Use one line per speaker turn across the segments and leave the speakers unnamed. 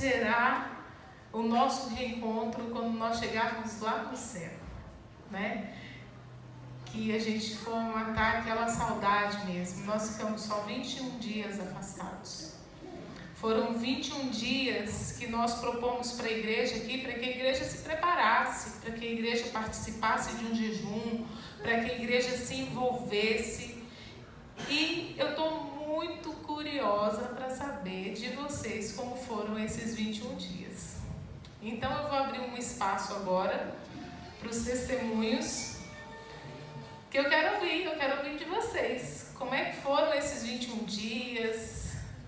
será o nosso reencontro quando nós chegarmos lá no céu, né? Que a gente for matar aquela saudade mesmo. Nós ficamos só 21 dias afastados. Foram 21 dias que nós propomos para a igreja aqui, para que a igreja se preparasse, para que a igreja participasse de um jejum, para que a igreja se envolvesse. E eu estou muito curiosa para saber de vocês como foram esses 21 dias. Então eu vou abrir um espaço agora para os testemunhos, que eu quero ouvir de vocês. Como é que foram esses 21 dias?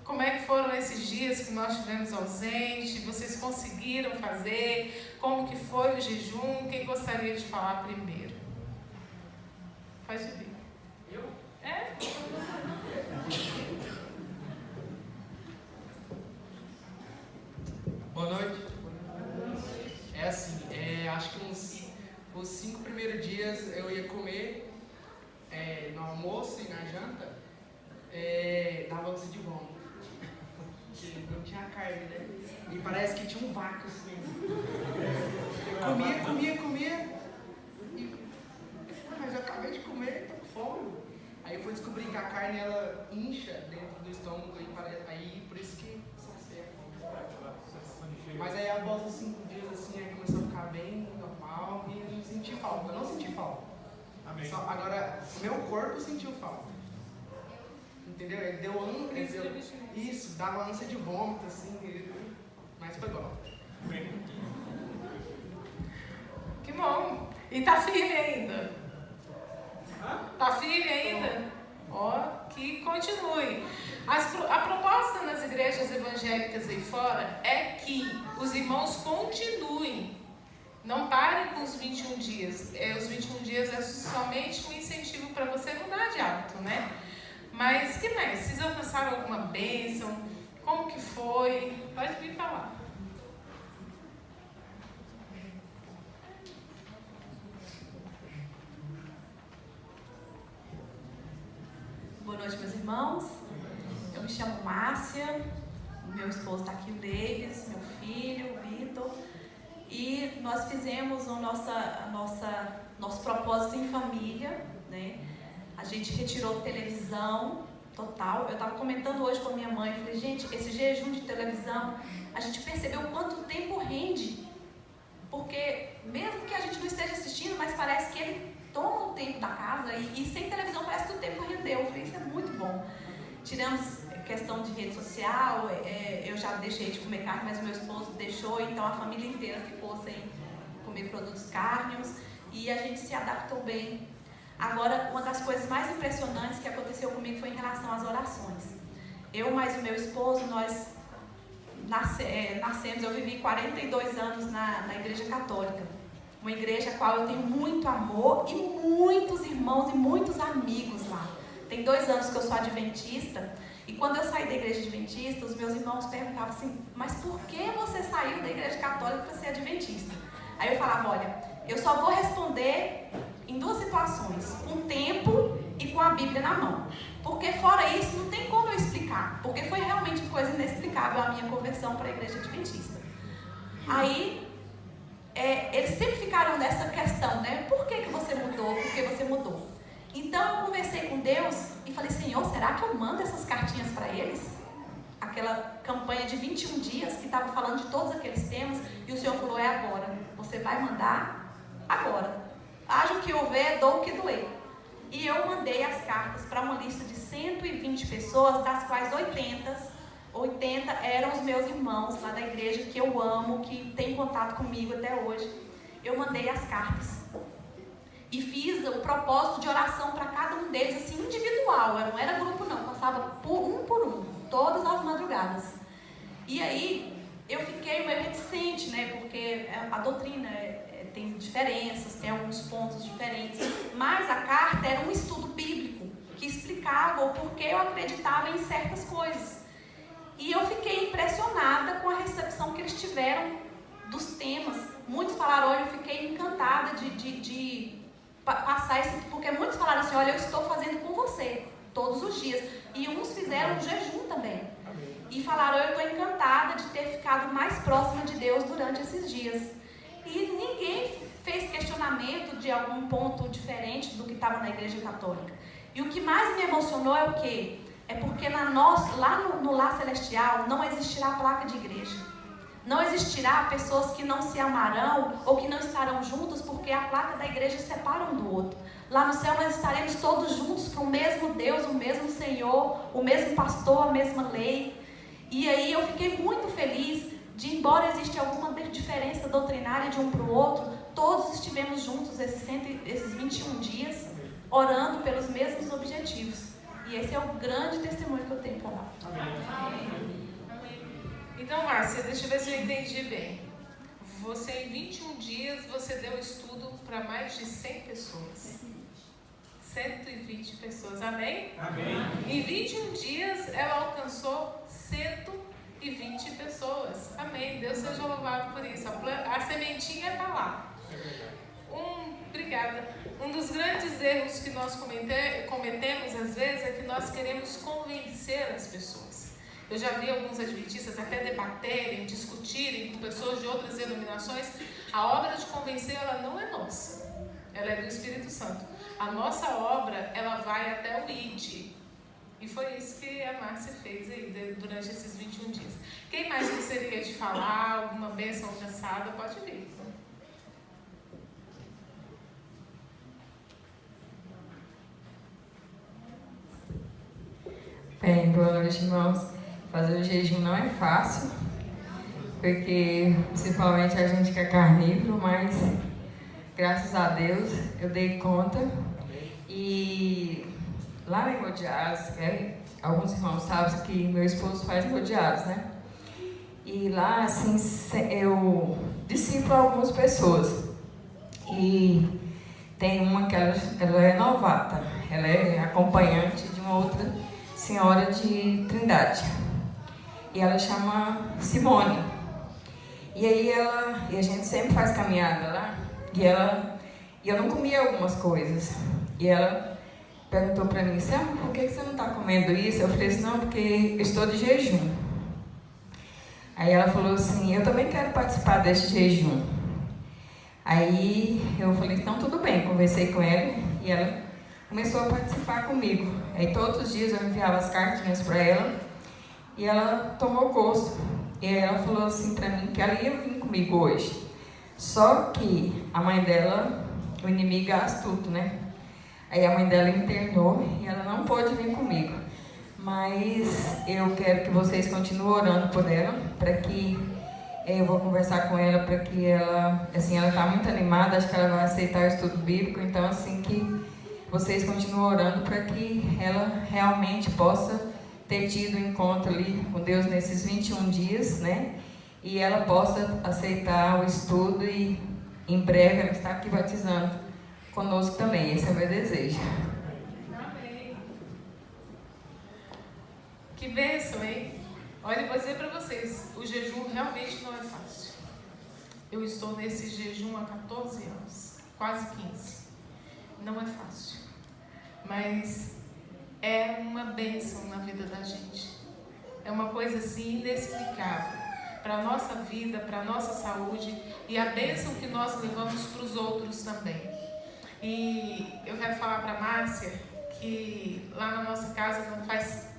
Como é que foram esses dias que nós tivemos ausente? Vocês conseguiram fazer? Como que foi o jejum? Quem gostaria de falar primeiro? Pode vir.
Eu?
É?
Boa noite. É assim, acho que os 5 primeiros dias eu ia comer no almoço e na janta, dava ânsia de vômito. Não tinha carne, né? E parece que tinha um vácuo assim. Comia. Mas eu acabei de comer, tô com fome. Aí eu fui descobrir que a carne ela incha dentro do estômago aí por isso que sacia a fome. Mas aí após os 5 dias assim, aí começou a ficar bem normal e eu não senti falta. Eu não senti falta. Amém. Agora, meu corpo sentiu falta. Entendeu? Ele deu ânsia. Isso, dava ânsia de vômito, assim. Mas foi bom.
Que bom. E tá firme ainda? Tá firme ainda? Ó, que continue. A proposta nas igrejas evangélicas aí fora é que os irmãos continuem. Não parem com os 21 dias. Os 21 dias é somente um incentivo para você mudar de hábito, né? Mas que mais? Vocês alcançaram alguma bênção? Como que foi? Pode vir falar.
Boa noite, meus irmãos. Eu me chamo Márcia, meu esposo está aqui, o Davis, meu filho, o Vitor. E nós fizemos o nosso propósito em família, né? A gente retirou televisão total. Eu estava comentando hoje com a minha mãe, falei, gente, esse jejum de televisão, a gente percebeu quanto tempo rende. Porque mesmo que a gente não esteja assistindo, mas parece que ele toma o tempo da casa e sem televisão parece que o tempo rendeu. Eu falei, isso é muito bom. Tiramos questão de rede social, eu já deixei de comer carne, mas o meu esposo deixou, então a família inteira ficou sem comer produtos cárneos e a gente se adaptou bem. Agora, uma das coisas mais impressionantes que aconteceu comigo foi em relação às orações. Eu mais o meu esposo, nós nascemos, eu vivi 42 anos na Igreja Católica. Uma igreja a qual eu tenho muito amor e muitos irmãos e muitos amigos lá. Tem 2 anos que eu sou adventista e quando eu saí da igreja adventista, os meus irmãos perguntavam assim, mas por que você saiu da igreja católica para ser adventista? Aí eu falava, olha, eu só vou responder em 2 situações, com o tempo e com a Bíblia na mão. Porque fora isso, não tem como eu explicar. Porque foi realmente coisa inexplicável a minha conversão para a igreja adventista. Aí, eles sempre ficaram nessa questão, né? Por que você mudou? Por que você mudou? Então, eu conversei com Deus e falei, Senhor, será que eu mando essas cartinhas para eles? Aquela campanha de 21 dias que estava falando de todos aqueles temas. E o Senhor falou, é agora. Você vai mandar agora. Haja o que houver, dou o que doer. E eu mandei as cartas para uma lista de 120 pessoas, das quais 80 eram os meus irmãos lá da igreja, que eu amo, que tem contato comigo até hoje. Eu mandei as cartas. E fiz o propósito de oração para cada um deles, assim, individual. Não era grupo não, passava por um, todas as madrugadas. E aí, eu fiquei meio reticente, né, porque a doutrina tem diferenças, tem alguns pontos diferentes, mas a carta era um estudo bíblico que explicava o porquê eu acreditava em certas coisas. E eu fiquei impressionada com a recepção que eles tiveram dos temas. Muitos falaram, olha, eu fiquei encantada de passar isso, porque muitos falaram assim, olha, eu estou fazendo com você todos os dias. E uns fizeram um jejum também. E falaram, eu estou encantada de ter ficado mais próxima de Deus durante esses dias. E ninguém fez questionamento de algum ponto diferente do que estava na igreja católica. E o que mais me emocionou é o quê? É porque lá no Lar Celestial não existirá placa de igreja. Não existirá pessoas que não se amarão ou que não estarão juntos porque a placa da igreja separa um do outro. Lá no céu nós estaremos todos juntos para o mesmo Deus, o mesmo Senhor, o mesmo pastor, a mesma lei. E aí eu fiquei muito feliz de, embora exista alguma diferença doutrinária de um para o outro, todos estivemos juntos esses 21 dias, orando pelos mesmos objetivos. E esse é o grande testemunho que eu tenho para dar.
Amém. Então, Márcia, deixa eu ver se eu entendi bem. Você, em 21 dias, você deu estudo para mais de 100 pessoas. 120 pessoas, amém?
Amém.
Em 21 dias, ela alcançou 120 pessoas. Amém. Deus seja louvado por isso. A sementinha está lá. Obrigada. Um dos grandes erros que nós cometemos, às vezes, é que nós queremos convencer as pessoas. Eu já vi alguns adventistas até debaterem, discutirem com pessoas de outras denominações. A obra de convencer, ela não é nossa. Ela é do Espírito Santo. A nossa obra, ela vai até o ID. E foi isso que a Márcia fez aí durante esses 21 dias. Quem mais gostaria de falar? Alguma bênção alcançada? Pode vir.
Bem, boa noite, irmãos. Fazer o jejum não é fácil, porque principalmente a gente que é carnívoro, mas graças a Deus eu dei conta. E lá em Godiás, alguns irmãos sabem que meu esposo faz Godiás, né? E lá, assim, eu discipulo algumas pessoas. E tem uma que ela é novata, ela é acompanhante de uma outra senhora de Trindade. E ela chama Simone. E aí a gente sempre faz caminhada lá. E eu não comia algumas coisas. E ela perguntou para mim, Sam, por que você não está comendo isso? Eu falei assim, não, porque eu estou de jejum. Aí ela falou assim, eu também quero participar desse jejum. Aí eu falei, então tudo bem, conversei com ela e ela começou a participar comigo. Aí todos os dias eu enviava as cartinhas para ela e ela tomou gosto. E aí ela falou assim para mim que ela ia vir comigo hoje. Só que a mãe dela, o inimigo é astuto, né? Aí a mãe dela internou e ela não pôde vir comigo. Mas eu quero que vocês continuem orando por ela, para que eu vou conversar com ela, para que ela, assim, ela está muito animada, acho que ela vai aceitar o estudo bíblico, então assim que vocês continuem orando para que ela realmente possa ter tido um encontro ali com Deus nesses 21 dias, né? E ela possa aceitar o estudo e em breve ela está aqui batizando conosco também. Esse é o meu desejo.
Amém. Que bênção, hein? Olha, eu vou dizer para vocês, o jejum realmente não é fácil. Eu estou nesse jejum há 14 anos, quase 15. Não é fácil, mas é uma bênção na vida da gente. É uma coisa assim inexplicável para a nossa vida, para a nossa saúde e a bênção que nós levamos para os outros também. E eu quero falar para a Márcia que lá na nossa casa não faz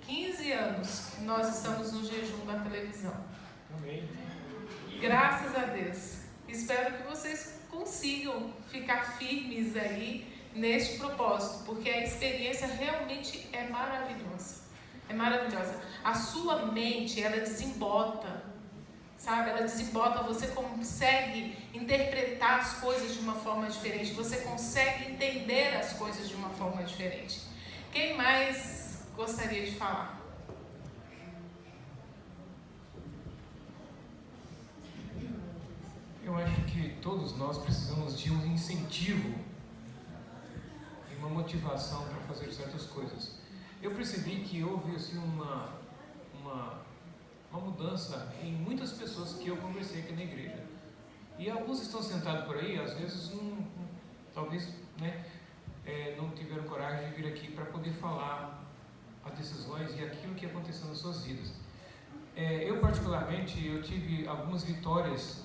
15 anos que nós estamos no jejum da televisão.
Amém.
Graças a Deus. Espero que vocês consigam ficar firmes aí neste propósito, porque a experiência realmente é maravilhosa. É maravilhosa. A sua mente, ela desembota, sabe? Ela desembota, você consegue interpretar as coisas de uma forma diferente, você consegue entender as coisas de uma forma diferente. Quem mais gostaria de falar?
Eu acho que todos nós precisamos de um incentivo e uma motivação para fazer certas coisas. Eu percebi que houve assim, uma mudança em muitas pessoas que eu conversei aqui na igreja. E alguns estão sentados por aí, às vezes talvez não tiveram coragem de vir aqui para poder falar as decisões e aquilo que aconteceu nas suas vidas. Eu particularmente, eu tive algumas vitórias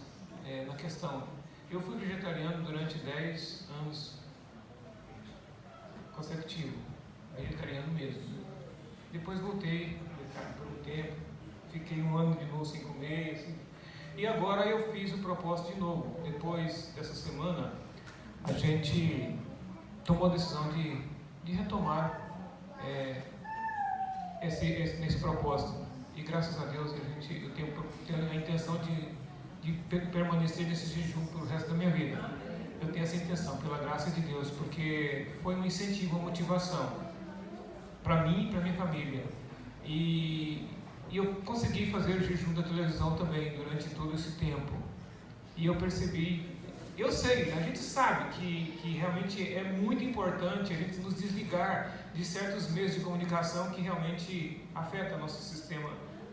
na questão. Eu fui vegetariano durante 10 anos consecutivos, vegetariano mesmo. Depois voltei por um tempo, fiquei um ano de novo sem comer, assim. E agora eu fiz o propósito de novo. Depois dessa semana, a gente tomou a decisão de retomar esse propósito. E graças a Deus eu tenho a intenção de permanecer nesse jejum pelo resto da minha vida. Eu tenho essa intenção, pela graça de Deus, porque foi um incentivo, uma motivação para mim e para minha família. E eu consegui fazer o jejum da televisão também durante todo esse tempo. E eu percebi, eu sei, a gente sabe que realmente é muito importante a gente nos desligar de certos meios de comunicação que realmente afetam nosso sistema,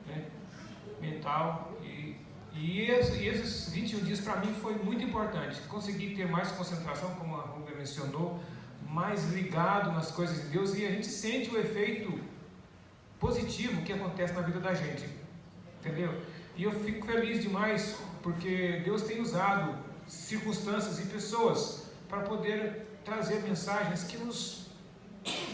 né, mental. E esses 21 dias para mim foi muito importante. Consegui ter mais concentração, como a Rubia mencionou, mais ligado nas coisas de Deus, e a gente sente o efeito positivo que acontece na vida da gente, entendeu? E eu fico feliz demais porque Deus tem usado circunstâncias e pessoas para poder trazer mensagens que nos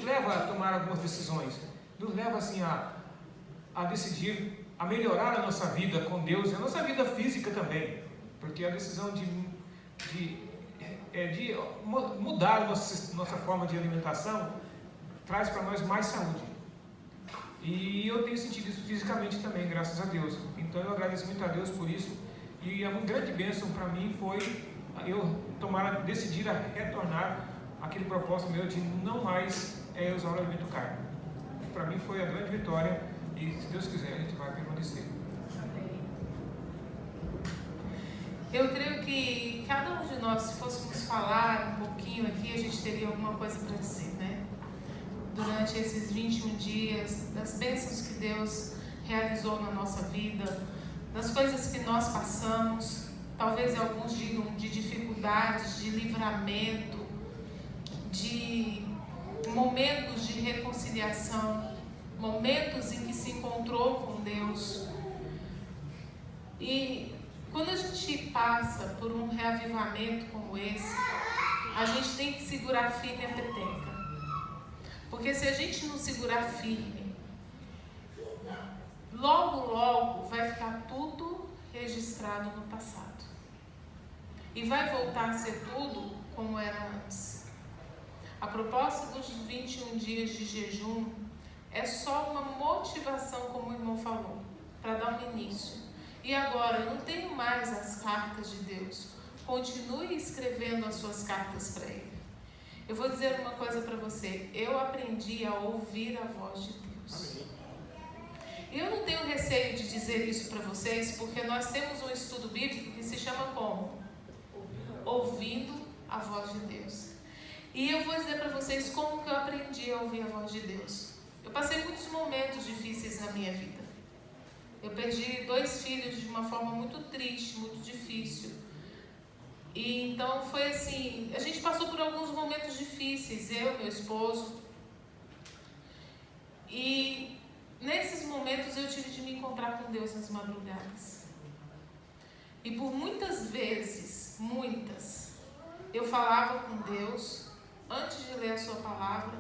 levam a tomar algumas decisões, nos leva assim a decidir, a melhorar a nossa vida com Deus e a nossa vida física também, porque a decisão de mudar a nossa forma de alimentação traz para nós mais saúde. E eu tenho sentido isso fisicamente também, graças a Deus. Então eu agradeço muito a Deus por isso. E uma grande bênção para mim foi eu decidir a retornar aquele propósito meu de não mais usar o alimento carne. Para mim foi a grande vitória e, se Deus quiser, a gente vai permanecer.
Eu creio que cada um de nós, se fôssemos falar um pouquinho aqui, a gente teria alguma coisa para dizer, né? Durante esses 21 dias, das bênçãos que Deus realizou na nossa vida, das coisas que nós passamos, talvez alguns digam de dificuldades, de livramento, de momentos de reconciliação, momentos em que se encontrou com Deus. E quando a gente passa por um reavivamento como esse, a gente tem que segurar firme a peteca. Porque se a gente não segurar firme, logo vai ficar tudo registrado no passado. E vai voltar a ser tudo como era antes. A proposta dos 21 dias de jejum é só uma motivação, como o irmão falou, para dar um início. E agora, eu não tenho mais as cartas de Deus. Continue escrevendo as suas cartas para Ele. Eu vou dizer uma coisa para você. Eu aprendi a ouvir a voz de Deus. Eu não tenho receio de dizer isso para vocês, porque nós temos um estudo bíblico que se chama como? Ouvindo a voz de Deus. E eu vou dizer para vocês como que eu aprendi a ouvir a voz de Deus. Eu passei muitos momentos difíceis na minha vida. Eu perdi 2 filhos de uma forma muito triste, muito difícil. E então foi assim, a gente passou por alguns momentos difíceis, eu, meu esposo. E nesses momentos eu tive de me encontrar com Deus nas madrugadas. E por muitas vezes, eu falava com Deus, antes de ler a sua palavra,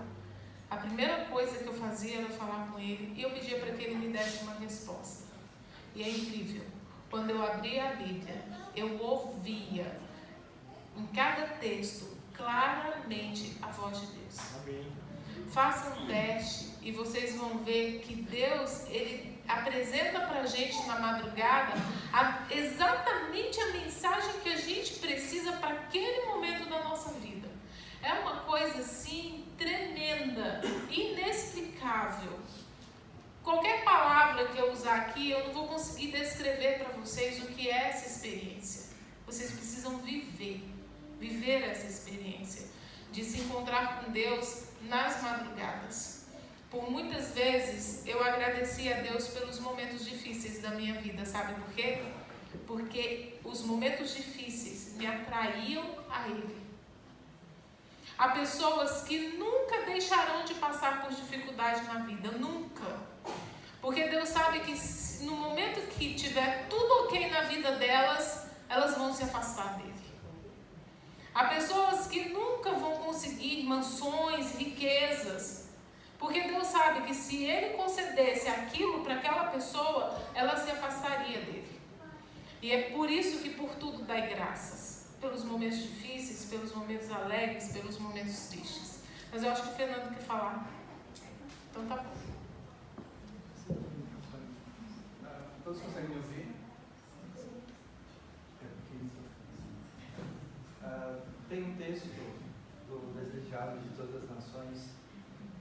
a primeira coisa que eu fazia era falar com Ele, e eu pedia para que Ele me desse uma resposta. E é incrível, quando eu abria a Bíblia, eu ouvia em cada texto claramente a voz de Deus.
Amém.
Façam um teste e vocês vão ver que Deus, Ele apresenta para a gente na madrugada exatamente a mensagem que a gente precisa para aquele momento da nossa vida. É uma coisa assim tremenda, inexplicável. Qualquer palavra que eu usar aqui, eu não vou conseguir descrever para vocês o que é essa experiência. Vocês precisam viver essa experiência de se encontrar com Deus nas madrugadas. Por muitas vezes eu agradeci a Deus pelos momentos difíceis da minha vida, sabe por quê? Porque os momentos difíceis me atraíam a Ele. Há pessoas que nunca deixarão de passar por dificuldade na vida, nunca. Porque Deus sabe que no momento que tiver tudo ok na vida delas, elas vão se afastar dele. Há pessoas que nunca vão conseguir mansões, riquezas, porque Deus sabe que se Ele concedesse aquilo para aquela pessoa, ela se afastaria dele. E é por isso que por tudo dai graças, pelos momentos difíceis, pelos momentos alegres, pelos momentos tristes. Mas eu acho que o Fernando quer falar. Então tá bom.
Todos conseguem me ouvir? Tem um texto do Desejado de Todas as Nações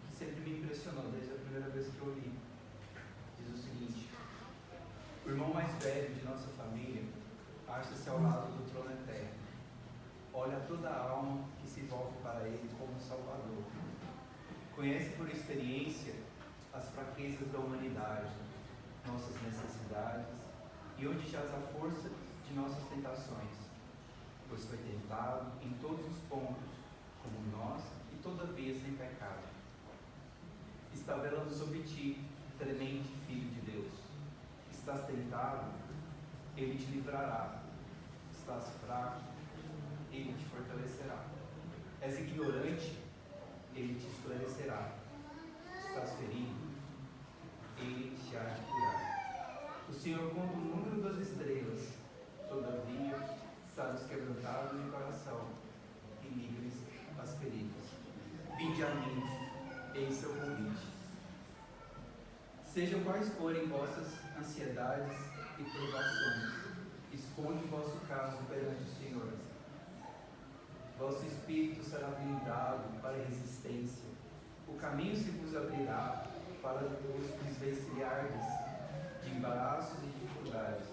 que sempre me impressionou, desde a primeira vez que eu li. Diz o seguinte: o irmão mais velho de nossa família acha-se ao lado do trono eterno. Olha toda a alma que se volve para ele como Salvador. Conhece por experiência as fraquezas da humanidade, nossas necessidades e onde jaz a força de nossas tentações, pois foi tentado em todos os pontos, como nós, e todavia sem pecado. Está velando sobre ti, temente Filho de Deus. Estás tentado, Ele te livrará. Estás fraco, Ele te fortalecerá. És ignorante, Ele te esclarecerá. Estás ferido, Ele te há de curar. O Senhor conta o número das estrelas, todavia sabe os quebrantados de coração e livres as feridas. Vinde a mim, eis seu convite. Sejam quais forem vossas ansiedades e provações, exponde o vosso caso perante o Senhor. Vosso espírito será blindado para a resistência. O caminho se vos abrirá para os desvencilhardes de embaraços e dificuldades.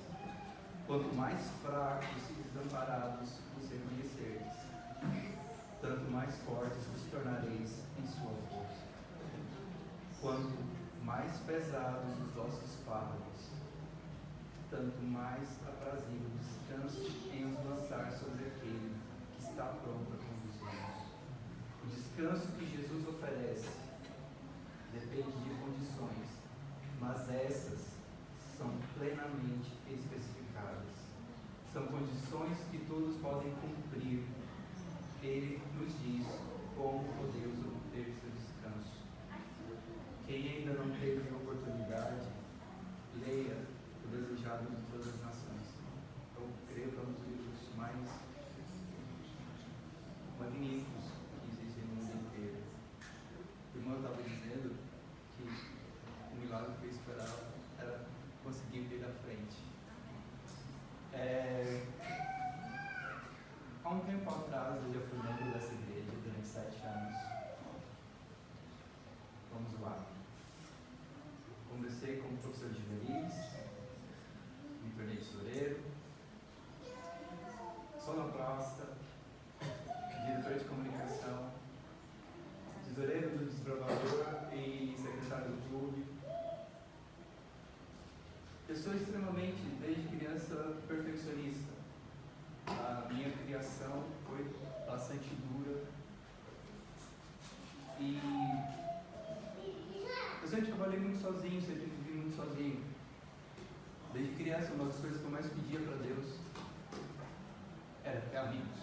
Quanto mais fracos e desamparados vos reconhecerdes, tanto mais fortes vos tornareis em sua força. Quanto mais pesados os vossos fardos, tanto mais aprazível o descanso em os lançar sobre aquele que está pronto a conduzir-nos. O descanso que Jesus oferece depende de condições, mas essas são plenamente especificadas. São condições que todos podem cumprir. Ele nos diz como podemos obter seu descanso. Quem ainda não teve oportunidade, leia O Desejado de Todas as Nações. Eu creio que é um dos livros mais magníficos que existem no mundo inteiro. O irmão estava dizendo que o milagre que eu esperava era conseguir vir à frente. Há um tempo atrás eu já fui membro dessa igreja durante 7 anos. Vamos lá. Comecei como professor de juvenis, me tornei tesoureiro, sonoplasta, diretor de comunicação, tesoureiro do Desbravador e secretário do clube. Eu sou extremamente, desde criança, perfeccionista. A minha criação foi bastante dura. E eu sempre trabalhei muito sozinho, sempre vivi muito sozinho. Desde criança, uma das coisas que eu mais pedia para Deus era ter amigos.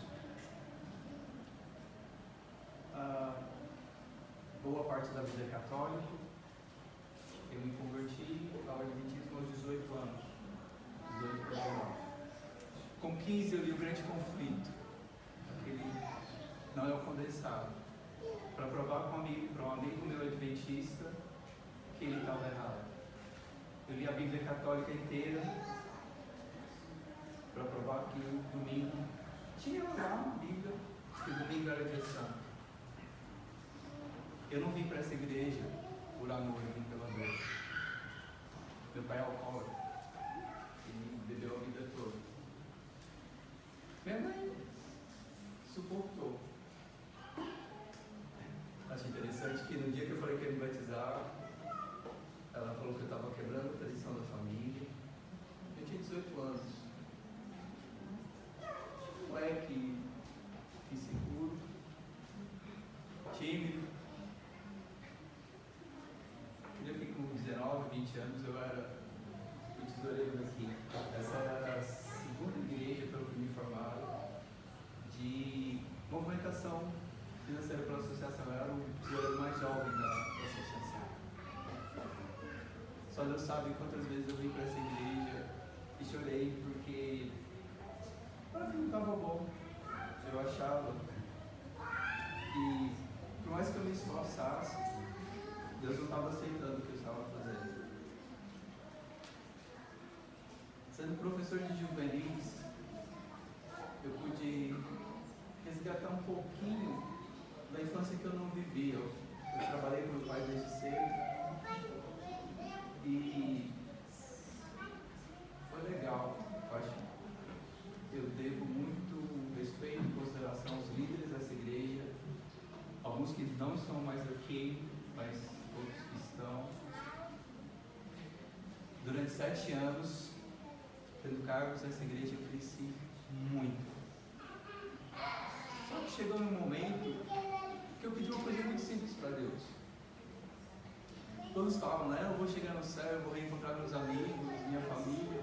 Boa parte da vida é católico. Eu me converti ao Adventismo aos 18 anos. 18 para 19. Com 15 eu li O Grande Conflito. Aquele não é o condensado. Para provar para um amigo meu adventista que ele estava errado. Eu li a Bíblia Católica inteira para provar que o domingo tinha lá uma Bíblia, que o domingo era dia santo. Eu não vim para essa igreja por amor, eu vim pela dor. Meu pai é alcoólatra. Ele bebeu a vida toda. Minha mãe suportou. Acho interessante que no dia que eu falei que ia me batizar, ela falou que eu estava quebrando a tradição da família. Eu tinha 18 anos. Moleque inseguro. sabe quantas vezes eu vim para essa igreja e chorei porque para mim não estava bom. Eu achava que, por mais que eu me esforçasse, Deus não estava aceitando o que eu estava fazendo. Sendo professor de juvenis, eu pude resgatar um pouquinho da infância que eu não vivi. Eu trabalhei com meu pai desde cedo e foi legal. Eu acho que eu devo muito respeito e consideração aos líderes dessa igreja, alguns que não estão mais aqui, mas outros que estão. Durante 7 anos, tendo cargos nessa igreja, eu cresci muito. Só que chegou num momento que eu pedi uma coisa muito simples para Deus. Todos falavam, né? Eu vou chegar no céu, eu vou reencontrar meus amigos, minha família.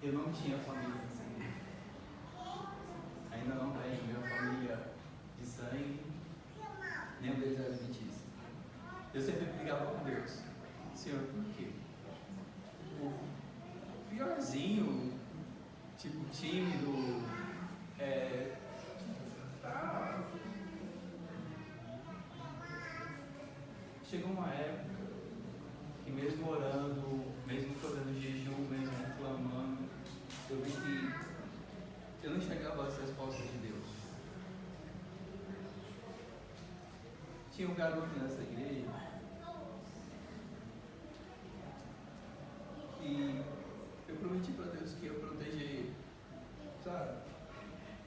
Eu não tinha família nessa igreja. Ainda não tenho minha família de sangue, nem um deles era adventista. Eu sempre brigava com Deus. Senhor, por quê? O piorzinho, tipo tímido, Chegou uma época que mesmo orando, mesmo fazendo jejum, mesmo clamando, eu vi que eu não enxergava as respostas de Deus. Tinha um garoto nessa igreja e eu prometi para Deus que eu ia proteger ele, sabe?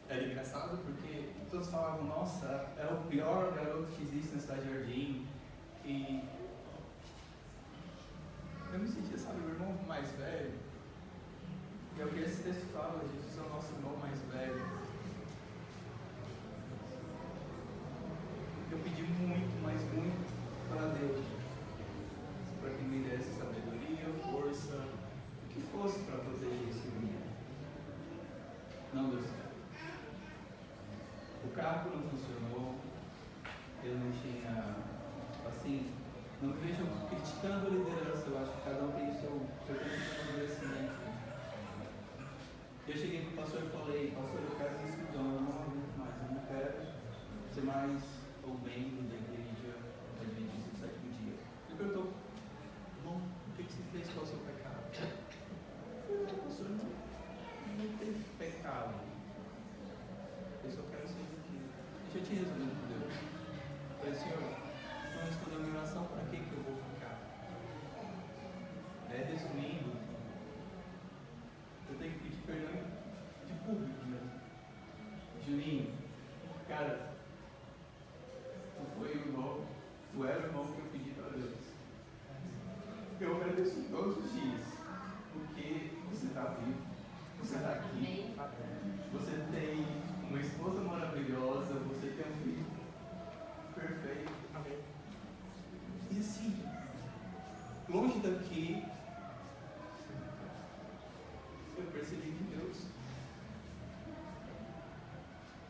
Era engraçado porque todos falavam, nossa, é o pior garoto que existe na cidade de Jardim. E eu me sentia, sabe, o irmão mais velho. E é o que esse texto fala, Jesus é o nosso irmão mais velho. Eu pedi muito, mas muito para Deus, para que me desse sabedoria, força, o que fosse para proteger esse menino. Não deu certo. O carro não funcionou, eu não tinha, assim, não me vejo criticando a liderança, eu acho que cada um tem o seu tempo de amadurecimento. Eu cheguei para o pastor e falei, pastor, eu quero me estudar, eu não aguento mais, eu não quero ser mais ou membro da igreja adventista do sétimo dia. Ele perguntou, bom, o que você fez com o seu pecado? Eu falei, pastor, não tem pecado. Eu só quero ser aqui. Eu já tinha resolvido com Deus. Eu falei, Senhor, não respondeu a minha oração, para que eu vou ficar? Resumindo, eu tenho que pedir perdão de público mesmo. Juninho, cara, tu foi o irmão, tu era o irmão que eu pedi para Deus. Eu agradeço todos os dias, porque você está vivo, você está aqui, você tem uma esposa maravilhosa, você tem um filho perfeito. Amém. E assim, longe daqui, eu percebi que Deus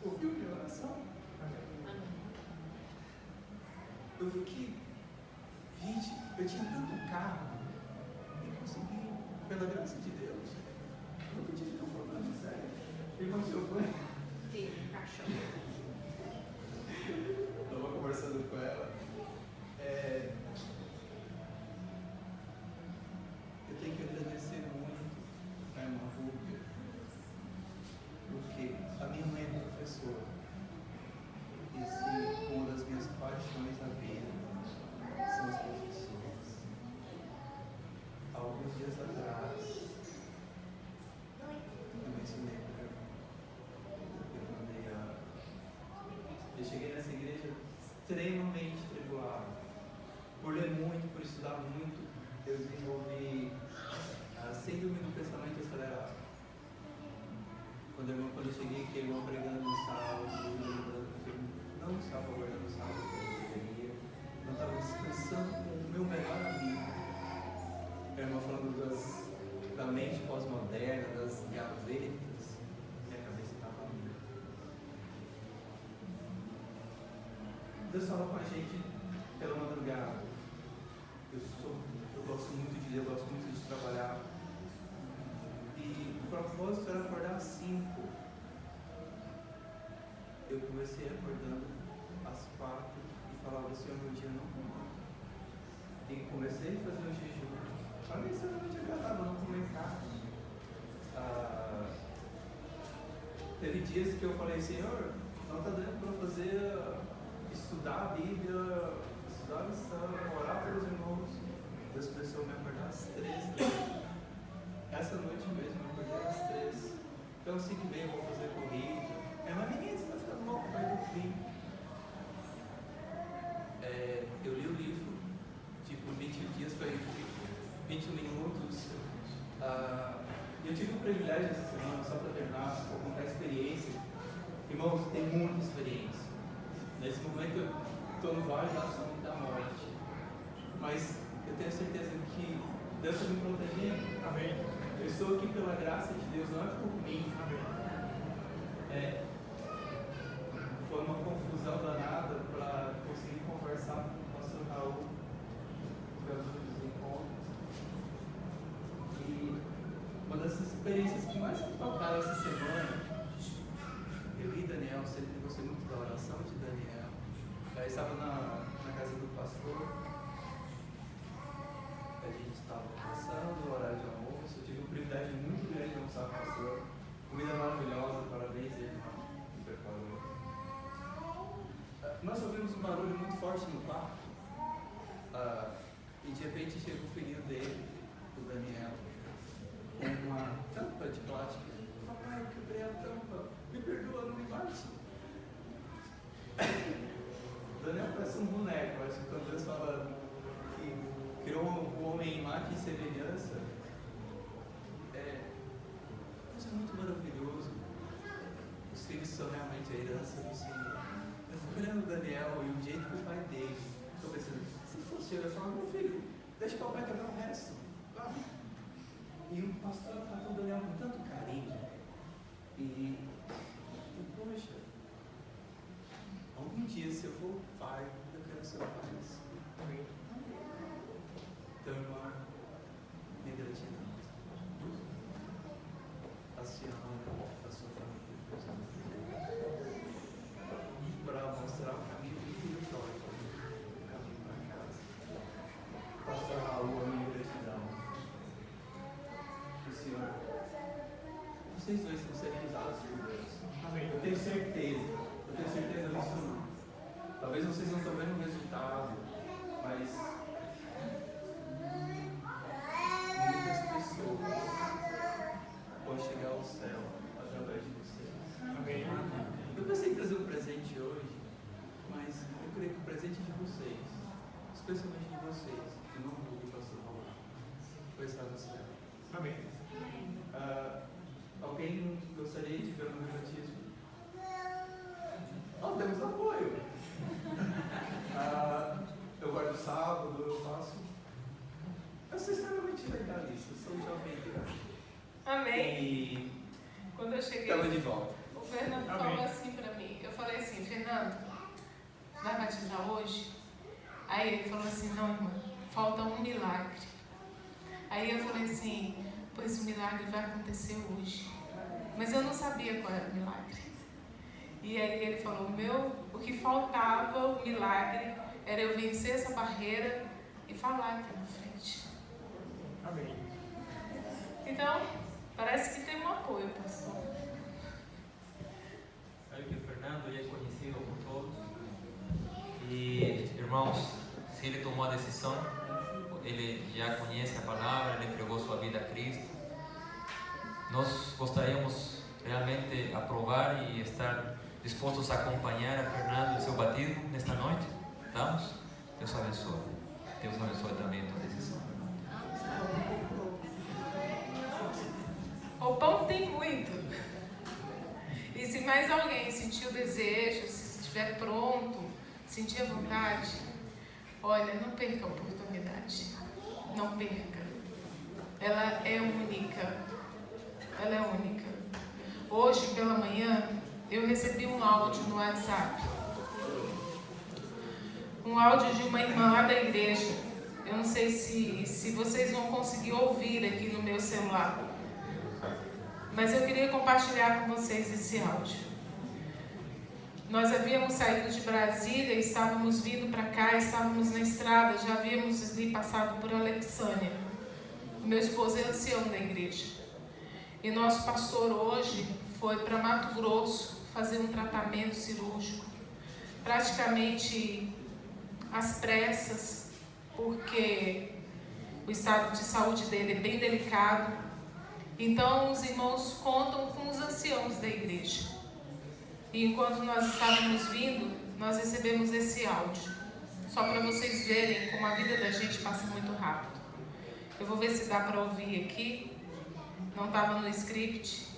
ouviu minha oração. Amém. Eu vi que, gente, eu tinha tanto carro e consegui, pela graça de Deus, eu podia ter um problema sério. E quando o senhor foi?
Sim, cachorro.
Eu estava conversando com ela. Eu tenho que agradecer muito a irmã Rúbia, porque a minha mãe é professora. E se uma das minhas paixões na vida são os professores. Alguns dias atrás, eu mencionei para ela. Eu cheguei nessa igreja extremamente tribulado. Por ler muito, por estudar muito, eu desenvolvi a síndrome do pensamento acelerado. Quando eu cheguei aqui, eu pregando no sábado, não estava guardando o sábado que eu deveria, não estava descansando com o meu melhor amigo. A irmã falando da mente pós-moderna, das gavetas, minha cabeça estava linda. Deus falou com a gente pela madrugada. Eu eu gosto muito de ler, eu gosto muito de trabalhar. E o propósito era acordar às 5. Eu comecei acordando às 4 e falava assim, meu dia não conta. E comecei a fazer o jejum. Para mim, isso era muito agradável, não comer carne. Teve dias que eu falei, Senhor, não está dando para fazer, estudar a Bíblia, estudar a lição, orar pelos irmãos. Deus começou a me acordar às 3 da manhã. Essa noite mesmo eu acordei às 3. Então 5h30 eu vou fazer corrida. Mas ninguém está ficando louco, vai dormir. Eu li o livro, tipo 21 dias, foi 21 minutos. Eu tive o privilégio essa semana, só para terminar, vou contar a experiência. Irmãos, tem muita experiência. Nesse momento eu estou no vale da sombra e da morte. Mas eu tenho certeza que Deus está me protegendo.
Amém.
Eu estou aqui pela graça de Deus, não é por mim.
Amém.
Foi uma confusão danada para conseguir conversar com o pastor Raul por causa dos encontros. E uma das experiências que mais me tocaram essa semana, eu e Daniel, sempre gostei muito da oração de Daniel. Eu estava na casa do pastor, a gente estava conversando no horário de almoço. Eu tive um privilégio muito grande de almoçar com o pastor. Comida maravilhosa, parabéns, irmão, que preparou. Nós ouvimos um barulho muito forte no quarto. E de repente chega o filhinho dele, o Daniel, com uma tampa de plástico. Papai, eu quebrei a tampa, me perdoa, não me bate. Daniel parece um boneco. Acho que quando Deus fala que criou um homem em imagem e semelhança, isso é muito maravilhoso. Os filhos são realmente a herança do Senhor. Eu fico olhando o Daniel e o jeito que o pai dele, estou pensando, se fosse eu ia falar, meu filho, deixa o papai quebrar o resto. E o pastor tratou o Daniel com tanto carinho. E poxa, algum dia, se eu for pai, eu quero ser pai assim. Então, irmã, minha gratidão. A senhora, a sua família, para mostrar o caminho do filho pródigo, o caminho para casa. Pastor Raul, a minha gratidão. O Senhor, vocês dois vão serem usados por Deus.
Amém.
Eu tenho certeza disso. Talvez vocês não estão vendo o resultado, mas muitas pessoas vão chegar ao céu através de vocês.
Amém.
Eu pensei em trazer um presente hoje, mas eu creio que o presente de vocês, especialmente de vocês, que não vou o pastor Raul, vai estar no céu.
Amém.
Alguém gostaria de ver o meu batismo? Temos apoio. Eu guardo sábado, eu faço. Eu sou extremamente legalista, eu sou um jovem legal.
Amém.
E
Quando eu cheguei,
estamos de volta.
o Fernando falou assim pra mim. Eu falei assim, Fernando, vai batizar hoje? Aí ele falou assim, não, irmã, falta um milagre. Aí eu falei assim, pois o milagre vai acontecer hoje. Mas eu não sabia qual era o milagre. E aí ele falou, o que faltava, o milagre, era eu vencer essa barreira e falar aqui na frente.
Amém.
Então, parece que tem um apoio, pastor.
Sabe que o Fernando ele é conhecido por todos. E, irmãos, se ele tomou a decisão, ele já conhece a palavra, ele entregou sua vida a Cristo. Nós gostaríamos realmente de aprovar e estar dispostos a acompanhar a Fernando em seu batismo nesta noite. Estamos? Deus abençoe. Deus abençoe também a tua decisão.
O pão tem muito. E se mais alguém sentir o desejo, se estiver pronto, sentir a vontade, olha, não perca a oportunidade. Não perca. Ela é única. Ela é única. Hoje, pela manhã, eu recebi um áudio no WhatsApp. Um áudio de uma irmã lá da igreja. Eu não sei se vocês vão conseguir ouvir aqui no meu celular. Mas eu queria compartilhar com vocês esse áudio. Nós havíamos saído de Brasília, estávamos vindo para cá, estávamos na estrada, já havíamos ali passado por Alexânia. O meu esposo é ancião da igreja. E nosso pastor hoje foi para Mato Grosso fazer um tratamento cirúrgico. Praticamente às pressas, porque o estado de saúde dele é bem delicado. Então os irmãos contam com os anciãos da igreja. E enquanto nós estávamos vindo, nós recebemos esse áudio. Só para vocês verem como a vida da gente passa muito rápido. Eu vou ver se dá para ouvir aqui. Não estava no script.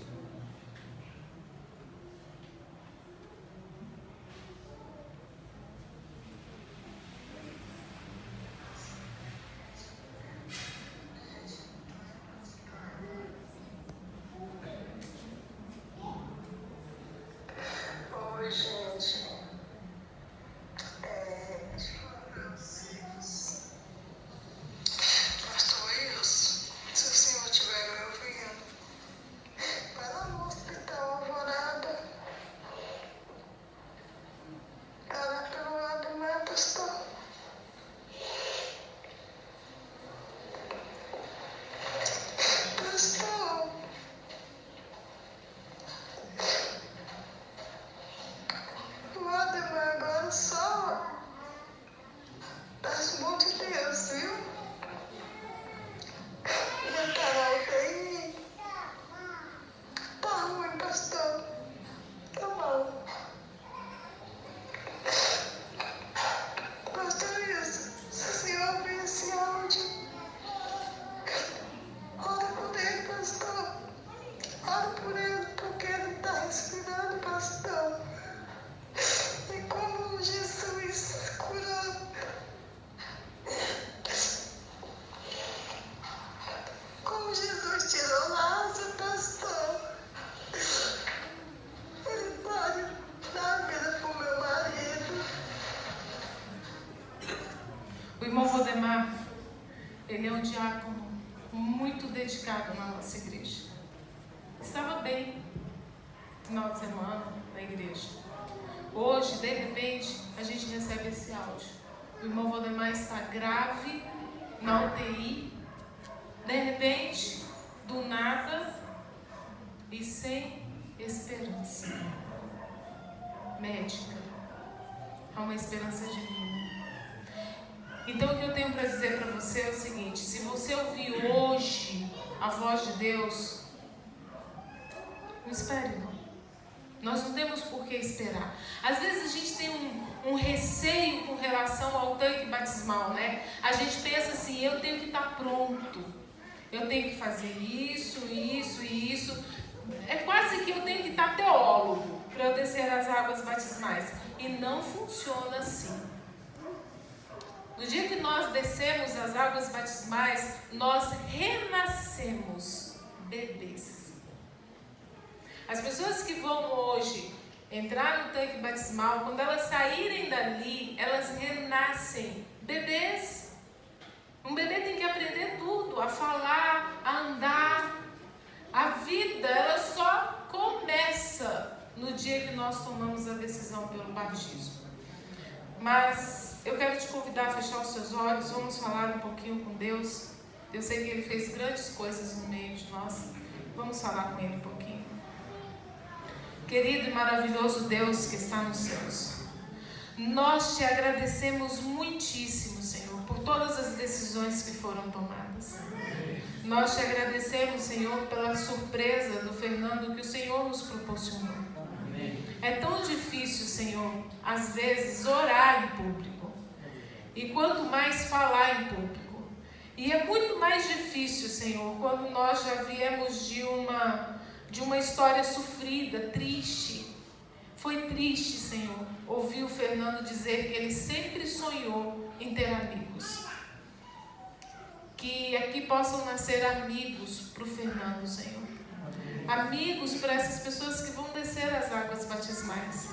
O irmão Valdemar, ele é um diácono muito dedicado na nossa igreja. Estava bem no final de semana na igreja. Hoje, de repente, a gente recebe esse áudio. O irmão Valdemar está grave na UTI. De repente, do nada e sem esperança médica. Há uma esperança divina. Então o que eu tenho para dizer para você é o seguinte: se você ouvir hoje a voz de Deus, não espere não. Nós não temos por que esperar. Às vezes a gente tem um receio com relação ao tanque batismal, né? A gente pensa assim: eu tenho que estar pronto, eu tenho que fazer isso, isso e isso. É quase que eu tenho que estar teólogo para eu descer as águas batismais. E não funciona assim. No dia que nós descemos as águas batismais, nós renascemos bebês. As pessoas que vão hoje entrar no tanque batismal, quando elas saírem dali, elas renascem bebês. Um bebê tem que aprender tudo, a falar, a andar. A vida, ela só começa no dia que nós tomamos a decisão pelo batismo. Mas eu quero te convidar a fechar os seus olhos, vamos falar um pouquinho com Deus. Eu sei que Ele fez grandes coisas no meio de nós. Vamos falar com Ele um pouquinho. Querido e maravilhoso Deus que está nos céus, nós te agradecemos muitíssimo, Senhor, por todas as decisões que foram tomadas. Nós te agradecemos, Senhor, pela surpresa do Fernando que o Senhor nos proporcionou. É tão difícil, Senhor, às vezes orar em público. E quanto mais falar em público. E é muito mais difícil, Senhor, quando nós já viemos de uma história sofrida, triste. Foi triste, Senhor, ouvir o Fernando dizer que ele sempre sonhou em ter amigos. Que aqui possam nascer amigos para o Fernando, Senhor. Amigos para essas pessoas que vão descer as águas batismais.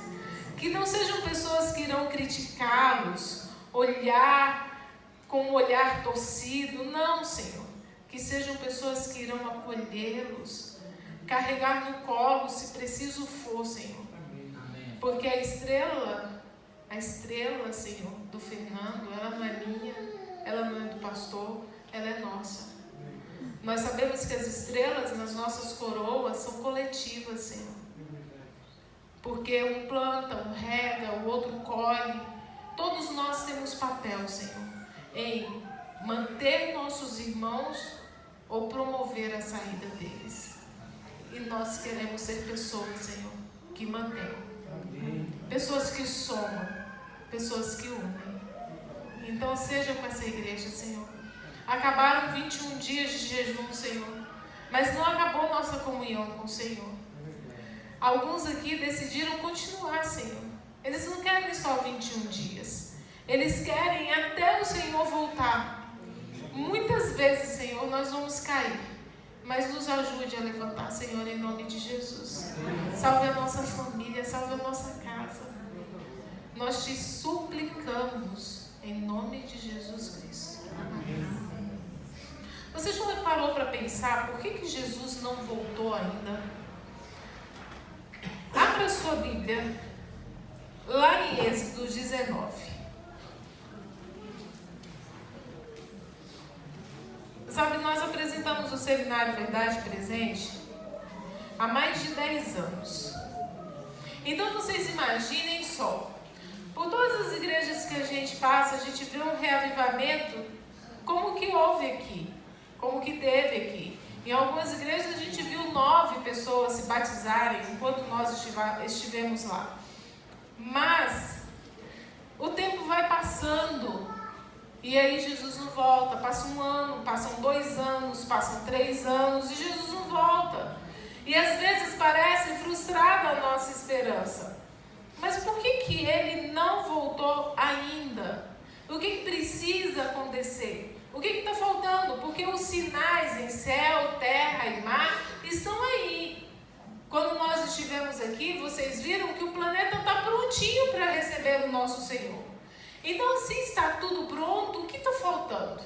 Que não sejam pessoas que irão criticá-los, olhar com um olhar torcido. Não, Senhor. Que sejam pessoas que irão acolhê-los, carregar no colo, se preciso for, Senhor. Porque a estrela, Senhor, do Fernando, ela não é minha, ela não é do pastor, ela é nossa. Nós sabemos que as estrelas nas nossas coroas são coletivas, Senhor. Porque um planta, um rega, o outro colhe. Todos nós temos papel, Senhor, em manter nossos irmãos ou promover a saída deles. E nós queremos ser pessoas, Senhor, que mantêm. Pessoas que somam, pessoas que unem. Então seja com essa igreja, Senhor. Acabaram 21 dias de jejum, Senhor, mas não acabou nossa comunhão com o Senhor. Alguns aqui decidiram continuar, Senhor. Eles não querem só 21 dias. Eles querem até o Senhor voltar. Muitas vezes, Senhor, nós vamos cair, mas nos ajude a levantar, Senhor, em nome de Jesus. Salve a nossa família, salve a nossa casa. Nós te suplicamos em nome de Jesus Cristo. Amém. Você já parou para pensar por que Jesus não voltou ainda? Abra sua Bíblia lá em Êxodo 19. Sabe, nós apresentamos o Seminário Verdade Presente há mais de 10 anos. Então vocês imaginem só, por todas as igrejas que a gente passa, a gente vê um reavivamento como que houve aqui, como que teve aqui. Em algumas igrejas a gente viu 9 pessoas se batizarem enquanto nós estivemos lá. Mas o tempo vai passando e aí Jesus não volta. Passa um ano, passam 2 anos, passam 3 anos e Jesus não volta. E às vezes parece frustrada a nossa esperança. Mas por que ele não voltou ainda? O que precisa acontecer? O que está faltando? Porque os sinais em céu, terra e mar estão aí. Quando nós estivemos aqui, vocês viram que o planeta está prontinho para receber o nosso Senhor. Então, se está tudo pronto, o que está faltando?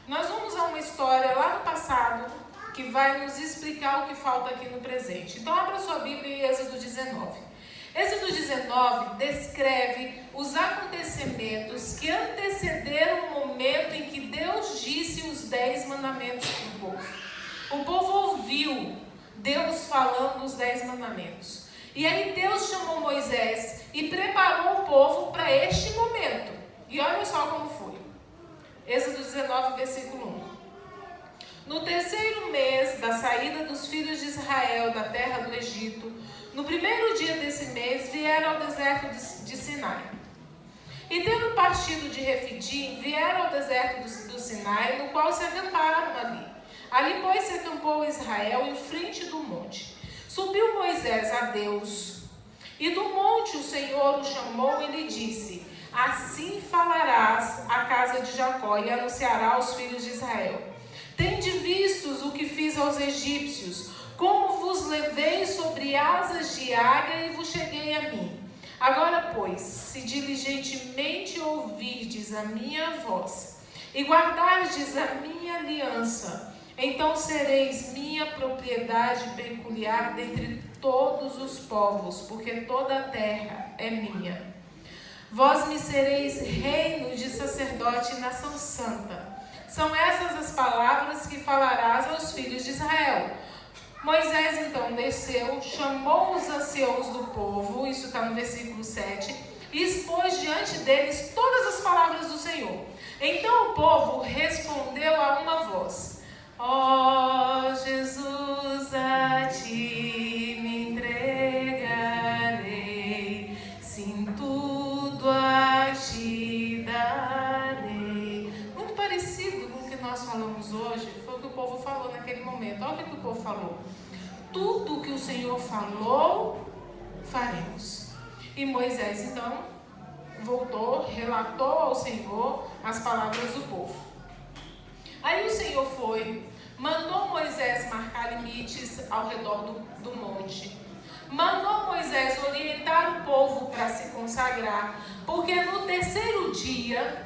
Nós vamos a uma história lá no passado que vai nos explicar o que falta aqui no presente. Então, abra sua Bíblia em Êxodo 19. Êxodo 19 descreve os acontecimentos que antecederam o momento em que Deus disse os 10 mandamentos para o povo. O povo ouviu Deus falando os 10 mandamentos. E aí Deus chamou Moisés e preparou o povo para este momento. E olha só como foi. Êxodo 19, versículo 1. No 3º mês da saída dos filhos de Israel da terra do Egito, no 1º dia desse mês, vieram ao deserto de Sinai. E tendo partido de Refidim, vieram ao deserto do Sinai, no qual se acamparam ali. Ali, pois, se acampou Israel em frente do monte. Subiu Moisés a Deus, e do monte o Senhor o chamou e lhe disse: assim falarás à casa de Jacó e anunciará aos filhos de Israel: tende vistos o que fiz aos egípcios, como vos levei sobre asas de águia e vos cheguei a mim. Agora, pois, se diligentemente ouvirdes a minha voz e guardardes a minha aliança, então sereis minha propriedade peculiar dentre todos os povos, porque toda a terra é minha. Vós me sereis reino de sacerdote e nação santa. São essas as palavras que falarás aos filhos de Israel. Moisés então desceu, chamou os anciãos do povo, isso está no versículo 7, e expôs diante deles todas as palavras do Senhor. Então o povo respondeu a uma voz: ó Jesus, a ti me entregarei, sim, tudo a ti darei. Muito parecido com o que nós falamos hoje, foi o que o povo falou naquele momento. Olha o que o povo falou: tudo que o Senhor falou, faremos. E Moisés então voltou, relatou ao Senhor as palavras do povo. Aí o Senhor foi, mandou Moisés marcar limites ao redor do monte. Mandou Moisés orientar o povo para se consagrar, porque no 3º dia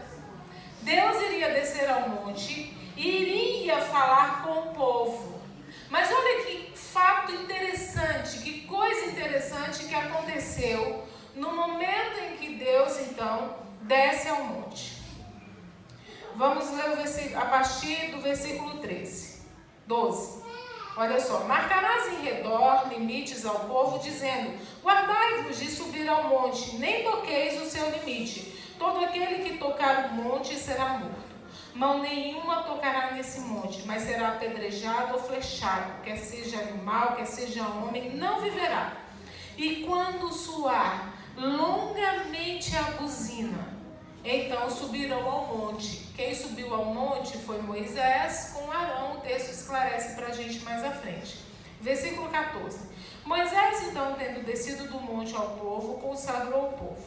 Deus iria descer ao monte e iria falar com o povo. Mas olha que fato interessante, que coisa interessante que aconteceu no momento em que Deus, então, desce ao monte. Vamos ler a partir do versículo 12. Olha só: marcarás em redor limites ao povo, dizendo: guardai-vos de subir ao monte, nem toqueis o seu limite. Todo aquele que tocar o monte será morto. Mão nenhuma tocará nesse monte, mas será apedrejado ou flechado. Quer seja animal, quer seja homem, não viverá. E quando soar longamente a buzina, então subirão ao monte. Quem subiu ao monte foi Moisés com Arão. O texto esclarece para a gente mais à frente. Versículo 14. Moisés, então, tendo descido do monte ao povo, consagrou o povo,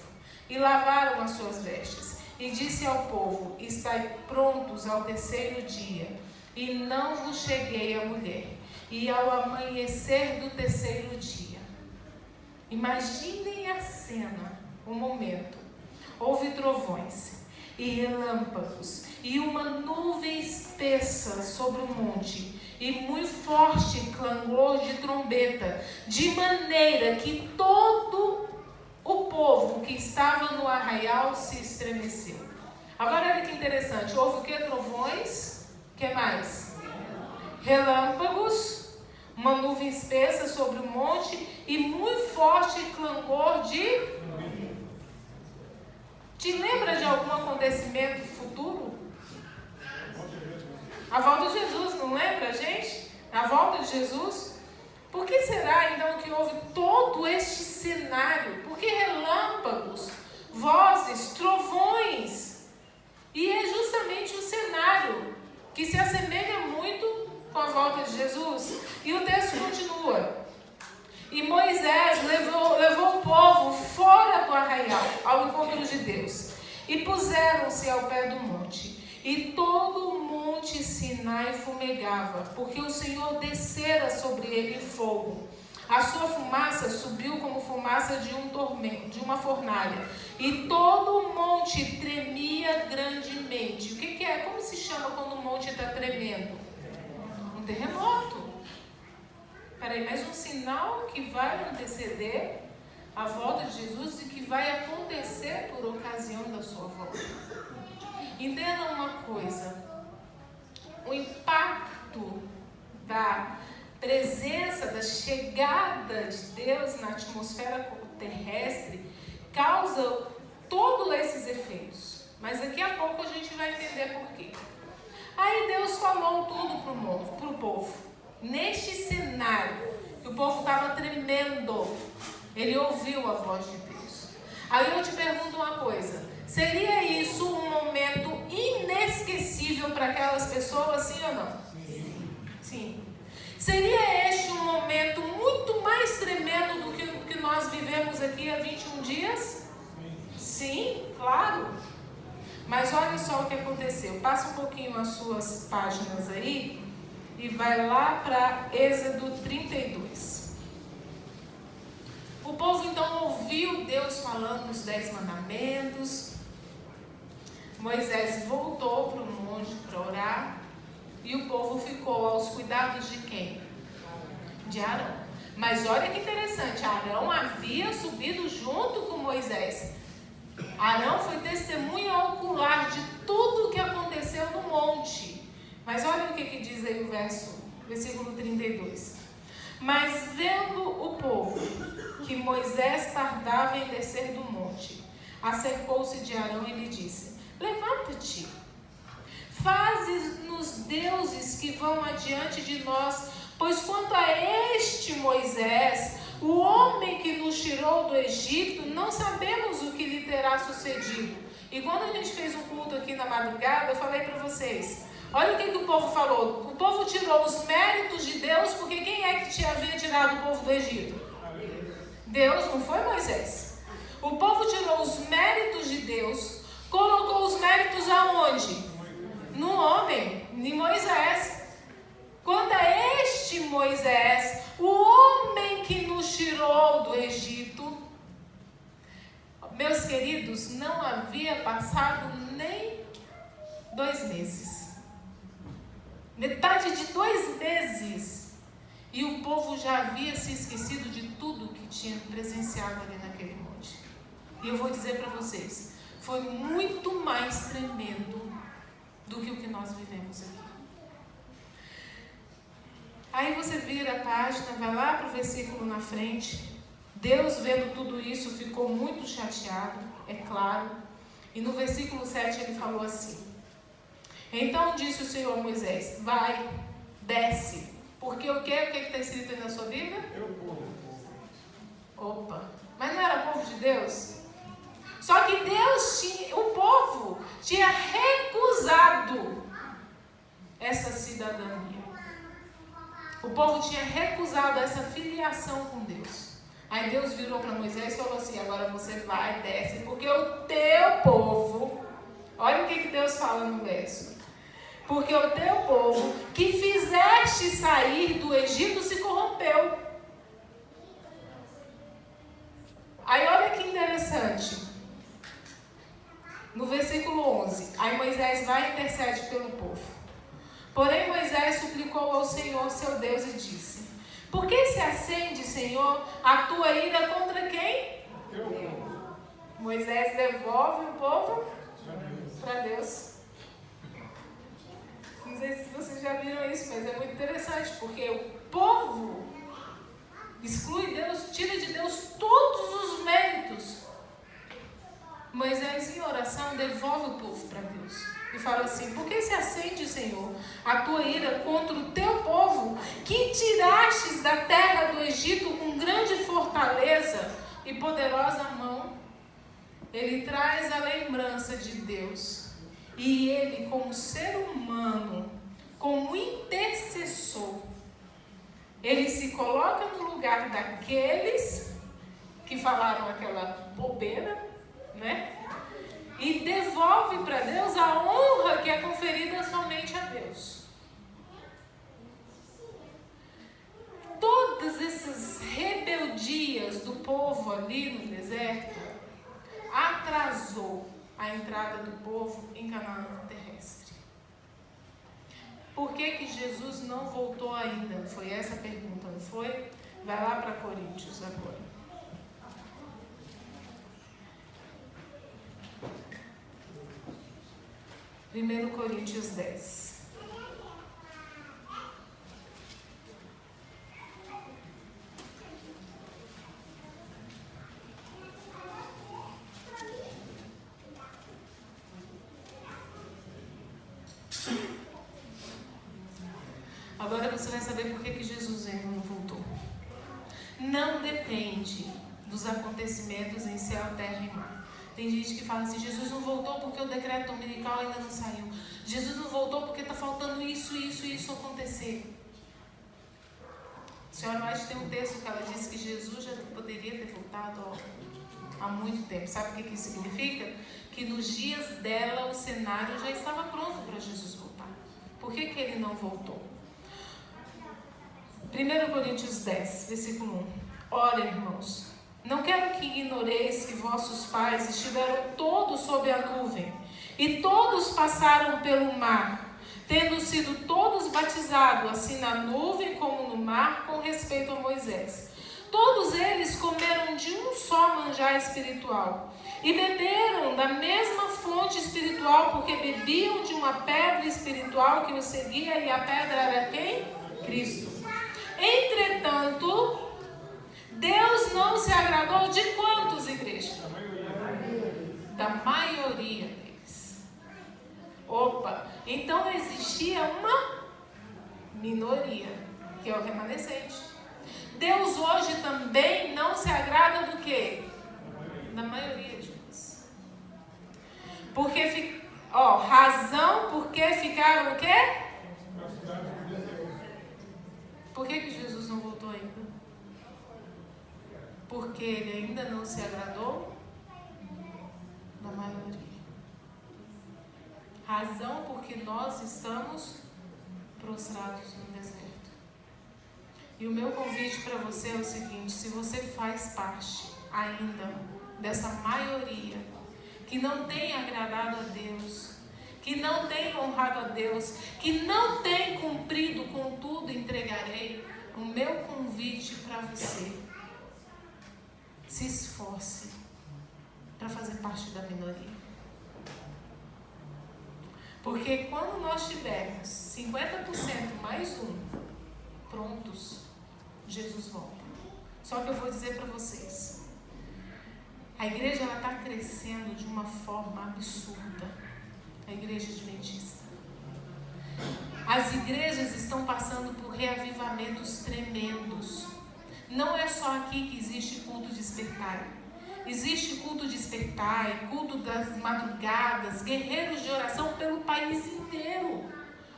e lavaram as suas vestes. E disse ao povo: estai prontos ao terceiro dia, e não vos cheguei a mulher. E ao amanhecer do terceiro dia. Imaginem a cena, o momento. Houve trovões e relâmpagos, e uma nuvem espessa sobre o monte, e muito forte clangor de trombeta, de maneira que todo o povo que estava no arraial se estremeceu. Agora olha que interessante, houve o que? Trovões, o que mais? Relâmpagos, uma nuvem espessa sobre o monte e muito forte clangor de... Te lembra de algum acontecimento futuro? A volta de Jesus, não lembra, gente? A volta de Jesus? Por que será então que houve todo este cenário? Porque relâmpagos, vozes, trovões. E é justamente o cenário que se assemelha muito com a volta de Jesus. E o texto continua. E Moisés levou o povo fora do arraial, ao encontro de Deus. E puseram-se ao pé do monte. E todo o monte Sinai fumegava, porque o Senhor descera sobre ele em fogo. A sua fumaça subiu como fumaça de de uma fornalha. E todo o monte tremia grandemente. O que é? Como se chama quando o monte está tremendo? Um terremoto. Peraí, mais um sinal que vai anteceder a volta de Jesus e que vai acontecer por ocasião da sua volta. Entendam uma coisa: o impacto da presença, da chegada de Deus na atmosfera terrestre causa todos esses efeitos. Mas daqui a pouco a gente vai entender por quê. Aí Deus falou tudo para o povo. Neste cenário, que o povo estava tremendo, ele ouviu a voz de Deus. Aí eu te pergunto uma coisa: seria isso um momento inesquecível para aquelas pessoas, sim ou não? Sim. Seria este um momento muito mais tremendo do que o que nós vivemos aqui há 21 dias? Sim, claro. Mas olha só o que aconteceu. Passa um pouquinho as suas páginas aí e vai lá para Êxodo 32. O povo então ouviu Deus falando os 10 mandamentos. Moisés voltou para o monte para orar. E o povo ficou aos cuidados de quem? De Arão. Mas olha que interessante, Arão havia subido junto com Moisés. Arão foi testemunha ocular de tudo o que aconteceu no monte. Mas olha o que diz aí o versículo 32. Mas vendo o povo que Moisés tardava em descer do monte, acercou-se de Arão e lhe disse: levanta-te, fazes-nos deuses que vão adiante de nós, pois quanto a este Moisés, o homem que nos tirou do Egito, não sabemos o que lhe terá sucedido. E quando a gente fez um culto aqui na madrugada, eu falei para vocês, olha o que o povo falou. O povo tirou os méritos de Deus, porque quem é que havia tirado o povo do Egito? Deus, não foi Moisés. O povo tirou os méritos de Deus, colocou os méritos aonde? No homem, em Moisés. Quanto a este Moisés, o homem que nos tirou do Egito, meus queridos, não havia passado nem 2 meses. Metade de 2 meses. E o povo já havia se esquecido de tudo que tinha presenciado ali naquele monte. E eu vou dizer para vocês, foi muito mais tremendo do que o que nós vivemos aqui. Aí você vira a página, vai lá para o versículo na frente. Deus, vendo tudo isso, ficou muito chateado, é claro. E no versículo 7 ele falou assim: então disse o Senhor a Moisés: vai, desce. Porque o que está escrito aí na sua Bíblia? Opa, mas não era povo de Deus? Só que o povo tinha recusado essa cidadania. O povo tinha recusado essa filiação com Deus. Aí Deus virou para Moisés e falou assim: agora você vai, desce, porque o teu povo, olha o que Deus fala no verso: porque o teu povo que fizeste sair do Egito se corrompeu. Aí olha que interessante. No versículo 11, aí Moisés vai e intercede pelo povo. Porém Moisés suplicou ao Senhor seu Deus e disse: por que se acende, Senhor, a tua ira contra quem? Moisés devolve o povo para Deus. Não sei se vocês já viram isso, mas é muito interessante, porque o povo exclui Deus, tira de Deus todos os méritos. Moisés, em oração, devolve o povo para Deus e fala assim: por que se acende, Senhor, a tua ira contra o teu povo, que tirastes da terra do Egito com grande fortaleza e poderosa mão? Ele traz a lembrança de Deus, e ele, como ser humano, como intercessor, ele se coloca no lugar daqueles que falaram aquela bobeira, né? E devolve para Deus a honra que é conferida somente a Deus. Todas essas rebeldias do povo ali no deserto atrasou a entrada do povo em Canaã terrestre. Por que Jesus não voltou ainda? Foi essa a pergunta, não foi? Vai lá para Coríntios agora. 1 Coríntios 10. Agora você vai saber por que Jesus ainda não voltou. Não depende dos acontecimentos em céu, terra e mar. Tem gente que fala assim: Jesus não voltou porque o decreto dominical ainda não saiu. Jesus não voltou porque está faltando isso acontecer. A senhora White tem um texto que ela disse que Jesus já poderia ter voltado há muito tempo. Sabe o que isso significa? Que nos dias dela o cenário já estava pronto para Jesus voltar. Por que ele não voltou? 1 Coríntios 10, versículo 1. Ora, irmãos, não quero que ignoreis que vossos pais estiveram todos sob a nuvem, e todos passaram pelo mar, tendo sido todos batizados, assim na nuvem como no mar, com respeito a Moisés. Todos eles comeram de um só manjar espiritual, e beberam da mesma fonte espiritual, porque bebiam de uma pedra espiritual que os seguia, e a pedra era quem? Cristo. Entretanto, Deus não se agradou de quantos, igreja? Da maioria deles. Opa, então existia uma minoria, que é o remanescente. Deus hoje também não se agrada do quê? Da maioria de nós. Porque, razão porque ficaram o quê? Por que Jesus não voltou ainda? Porque ele ainda não se agradou da maioria. Razão porque nós estamos prostrados no deserto. E o meu convite para você é o seguinte: se você faz parte ainda dessa maioria que não tem agradado a Deus, que não tem honrado a Deus, que não tem cumprido com tudo, entregarei. O meu convite para você: se esforce para fazer parte da minoria. Porque quando nós tivermos 50% mais um prontos, Jesus volta. Só que eu vou dizer para vocês, a igreja está crescendo de uma forma absurda. A igreja adventista. As igrejas estão passando por reavivamentos tremendos. Não é só aqui que existe culto despertai. Existe culto despertai, culto das madrugadas, guerreiros de oração pelo país inteiro,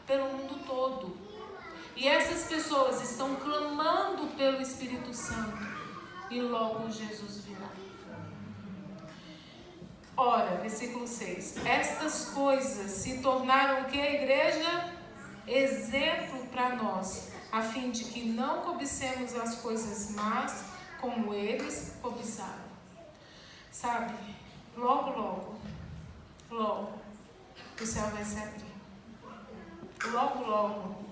pelo mundo todo. E essas pessoas estão clamando pelo Espírito Santo. E logo Jesus virá. Ora, versículo 6. Estas coisas se tornaram o que, a igreja? Exemplo para nós, a fim de que não cobicemos as coisas más como eles cobiçaram. Sabe, logo o céu vai se abrir. Logo,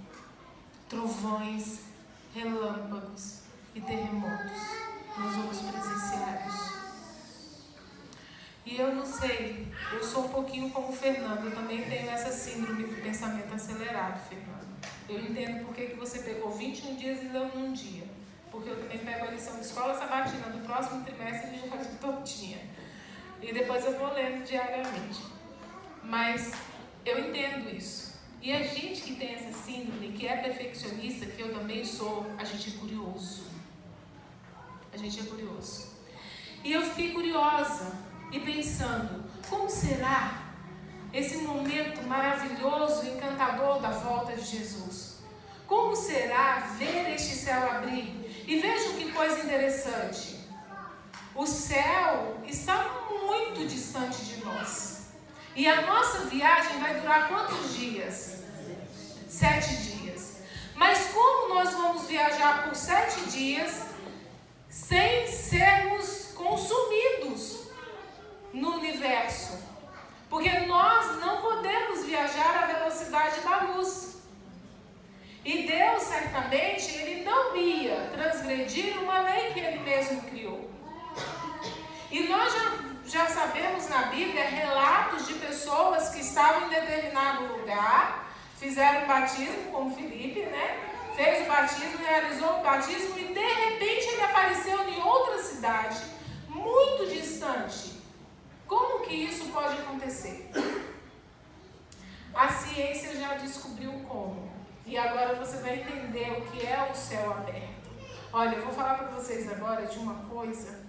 trovões, relâmpagos e terremotos nós vamos presenciar. E eu não sei, eu sou um pouquinho como o Fernando, eu também tenho essa síndrome do pensamento acelerado, Fernando. Eu entendo por que você pegou 21 dias e leu num dia. Porque eu também pego a lição de escola sabatina do próximo trimestre e já todinha. E depois eu vou lendo diariamente. Mas eu entendo isso. E a gente que tem essa síndrome, que é perfeccionista, que eu também sou, a gente é curioso. A gente é curioso. E eu fiquei curiosa e pensando, como será esse momento maravilhoso e encantador da volta de Jesus? Como será ver este céu abrir? E vejam que coisa interessante. O céu está muito distante de nós. E a nossa viagem vai durar quantos dias? 7 dias. Mas como nós vamos viajar por 7 dias sem sermos consumidos no universo? Porque nós não podemos viajar à velocidade da luz. E Deus, certamente, Ele não ia transgredir uma lei que Ele mesmo criou. E nós já sabemos na Bíblia relatos de pessoas que estavam em determinado lugar, fizeram o batismo, como Felipe, né? Fez o batismo, realizou o batismo e de repente ele apareceu em outra cidade, muito distante. Como que isso pode acontecer? A ciência já descobriu como. E agora você vai entender o que é o céu aberto. Olha, eu vou falar para vocês agora de uma coisa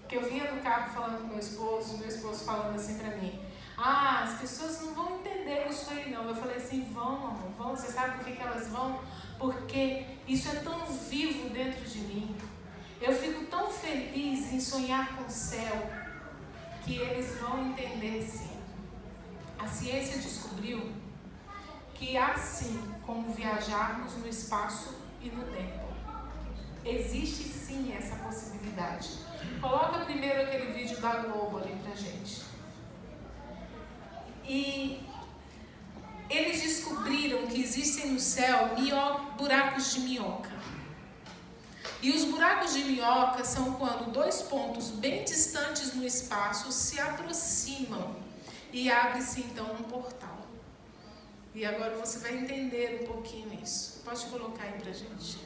que eu vinha no carro falando com meu esposo falando assim para mim: as pessoas não vão entender isso aí não. Eu falei assim: vão, amor, vão. Você sabe por que elas vão? Porque isso é tão vivo dentro de mim. Eu fico tão feliz em sonhar com o céu que eles vão entender sim. A ciência descobriu que há sim como viajarmos no espaço e no tempo. Existe sim essa possibilidade. Coloca primeiro aquele vídeo da Globo ali pra gente. E eles descobriram que existem no céu buracos de minhoca. E os buracos de minhoca são quando 2 pontos bem distantes no espaço se aproximam e abre-se então um portal. E agora você vai entender um pouquinho isso. Pode colocar aí pra gente.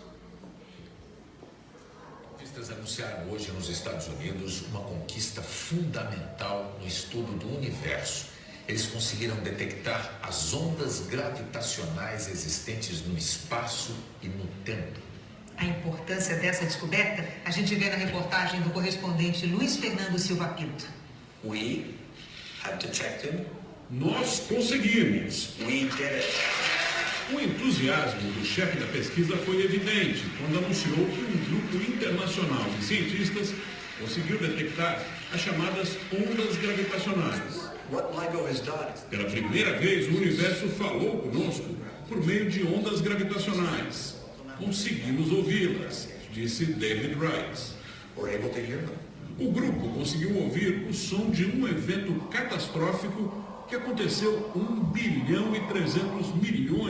Cientistas anunciaram hoje nos Estados Unidos uma conquista fundamental no estudo do universo. Eles conseguiram detectar as ondas gravitacionais existentes no espaço e no tempo.
A importância dessa descoberta a gente vê na reportagem do correspondente Luiz Fernando Silva Pinto.
We have detected.
Nós conseguimos.
We did it.
O entusiasmo do chefe da pesquisa foi evidente quando anunciou que um grupo internacional de cientistas conseguiu detectar as chamadas ondas gravitacionais.
What LIGO has done.
Pela primeira vez, o universo falou conosco por meio de ondas gravitacionais. Conseguimos ouvi-las, disse David Rice.
We're able to hear them.
O grupo conseguiu ouvir o som de um evento catastrófico que aconteceu 1,3 bilhão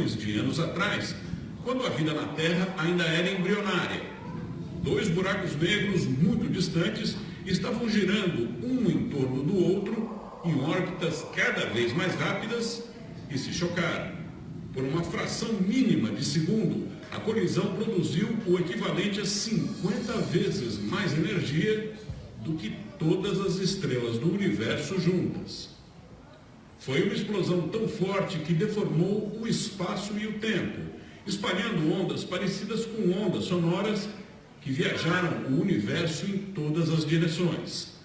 de anos atrás, quando a vida na Terra ainda era embrionária. 2 buracos negros muito distantes estavam girando um em torno do outro em órbitas cada vez mais rápidas e se chocaram. Por uma fração mínima de segundo, a colisão produziu o equivalente a 50 vezes mais energia do que todas as estrelas do universo juntas. Foi uma explosão tão forte que deformou o espaço e o tempo, espalhando ondas parecidas com ondas sonoras que viajaram o universo em todas as direções.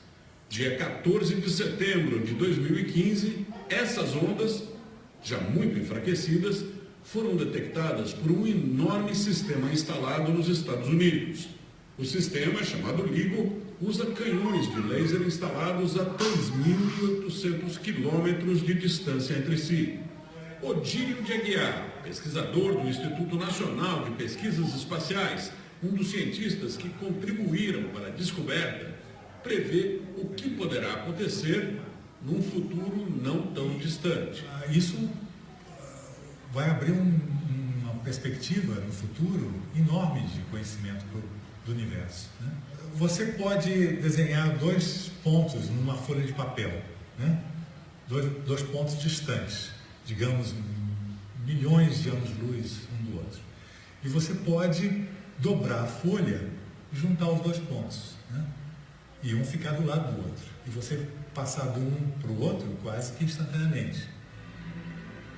Dia 14 de setembro de 2015, essas ondas, já muito enfraquecidas, foram detectadas por um enorme sistema instalado nos Estados Unidos. O sistema, chamado LIGO, usa canhões de laser instalados a 3.800 quilômetros de distância entre si. Odílio de Aguiar, pesquisador do Instituto Nacional de Pesquisas Espaciais, um dos cientistas que contribuíram para a descoberta, prevê o que poderá acontecer num futuro não tão distante.
Isso vai abrir uma perspectiva no futuro enorme de conhecimento do universo, né? Você pode desenhar 2 pontos numa folha de papel, né? Dois pontos distantes, digamos, milhões de anos-luz um do outro. E você pode dobrar a folha e juntar os 2 pontos, né? E um ficar do lado do outro. E você passar de um para o outro quase que instantaneamente.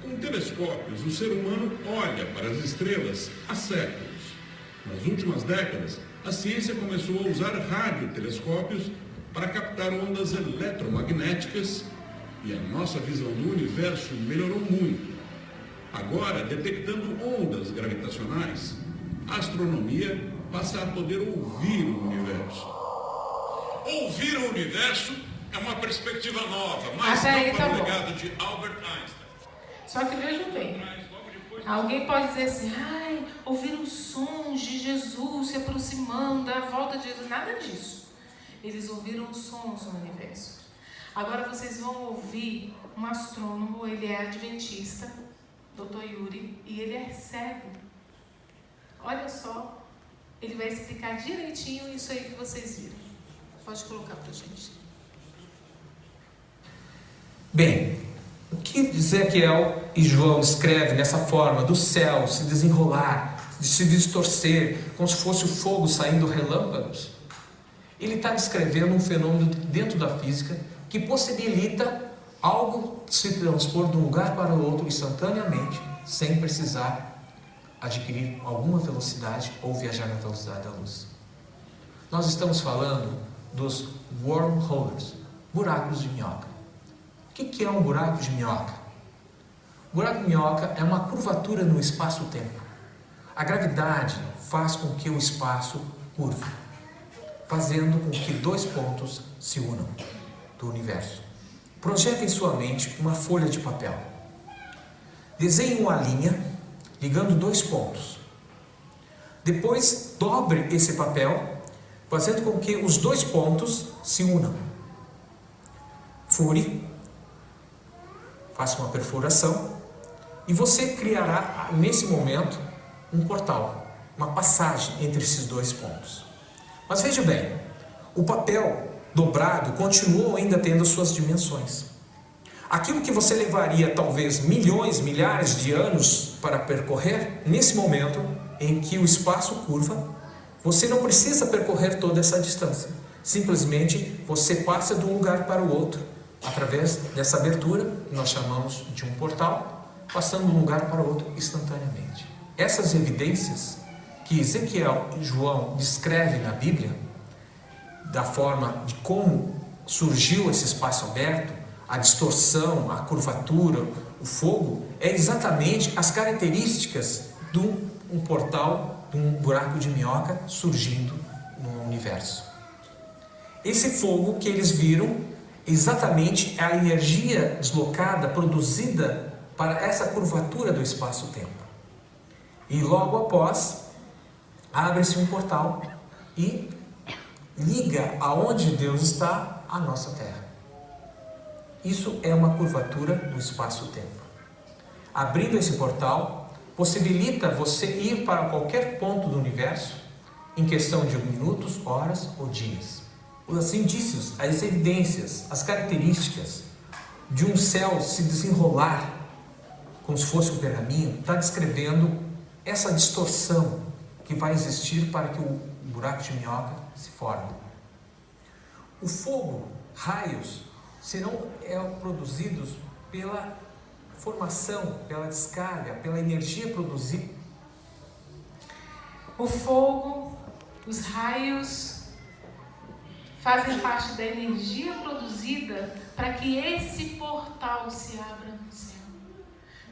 Com telescópios, o ser humano olha para as estrelas há séculos. Nas últimas décadas, a ciência começou a usar radiotelescópios para captar ondas eletromagnéticas e a nossa visão do universo melhorou muito. Agora, detectando ondas gravitacionais, a astronomia passa a poder ouvir o universo. Ouvir o universo é uma perspectiva nova, mas não para o legado de Albert Einstein.
Só que vejam bem, alguém pode dizer assim, ouviram sons de Jesus se aproximando da volta de Jesus. Nada disso. Eles ouviram sons no universo. Agora vocês vão ouvir um astrônomo, ele é adventista, Dr. Yuri, e ele é cego. Olha só, ele vai explicar direitinho isso aí que vocês viram. Pode colocar pra gente.
Bem, o que Ezequiel e João escrevem nessa forma do céu se desenrolar, de se distorcer, como se fosse o fogo saindo relâmpagos? Ele está descrevendo um fenômeno dentro da física que possibilita algo se transpor de um lugar para o outro instantaneamente, sem precisar adquirir alguma velocidade ou viajar na velocidade da luz. Nós estamos falando dos wormholes, buracos de minhoca. O que é um buraco de minhoca? O buraco de minhoca é uma curvatura no espaço-tempo. A gravidade faz com que o espaço curve, fazendo com que 2 pontos se unam do universo. Projete em sua mente uma folha de papel. Desenhe uma linha ligando 2 pontos. Depois dobre esse papel, fazendo com que os 2 pontos se unam. Fure, faça uma perfuração e você criará nesse momento um portal, uma passagem entre esses 2 pontos. Mas veja bem, o papel dobrado continua ainda tendo suas dimensões. Aquilo que você levaria talvez milhões, milhares de anos para percorrer, nesse momento em que o espaço curva, você não precisa percorrer toda essa distância. Simplesmente você passa de um lugar para o outro, através dessa abertura, que nós chamamos de um portal, passando de um lugar para o outro instantaneamente. Essas evidências que Ezequiel e João descrevem na Bíblia, da forma de como surgiu esse espaço aberto, a distorção, a curvatura, o fogo, é exatamente as características de um portal, de um buraco de minhoca surgindo no universo. Esse fogo que eles viram, exatamente é a energia deslocada, produzida para essa curvatura do espaço-tempo. E logo após, abre-se um portal e liga aonde Deus está à nossa terra.
Isso é uma curvatura no espaço-tempo. Abrindo esse portal, possibilita você ir para qualquer ponto do universo em questão de minutos, horas ou dias. Os indícios, as evidências, as características de um céu se desenrolar como se fosse um pergaminho, está descrevendo essa distorção que vai existir para que o buraco de minhoca se forme. O fogo, raios, serão produzidos pela formação, pela descarga, pela energia produzida.
O fogo, os raios fazem parte da energia produzida para que esse portal se abra no céu.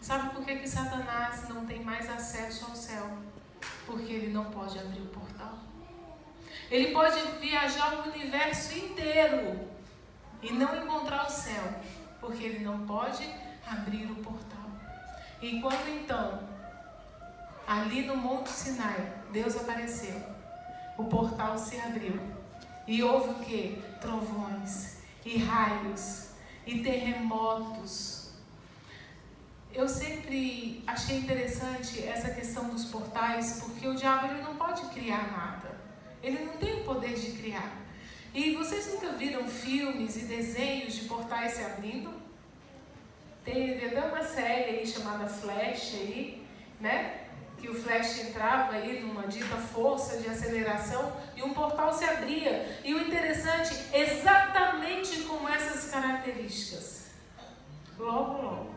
Sabe por que Satanás não tem mais acesso ao céu? Porque ele não pode abrir o portal. Ele pode viajar o universo inteiro e não encontrar o céu, porque ele não pode abrir o portal. E quando então, ali no Monte Sinai, Deus apareceu, o portal se abriu e houve o quê? Trovões e raios e terremotos. Eu sempre achei interessante essa questão dos portais, porque o diabo ele não pode criar nada. Ele não tem o poder de criar. E vocês nunca viram filmes e desenhos de portais se abrindo? Tem até uma série aí chamada Flash aí, né? Que o Flash entrava aí numa dita força de aceleração e um portal se abria. E o interessante, exatamente com essas características. Logo,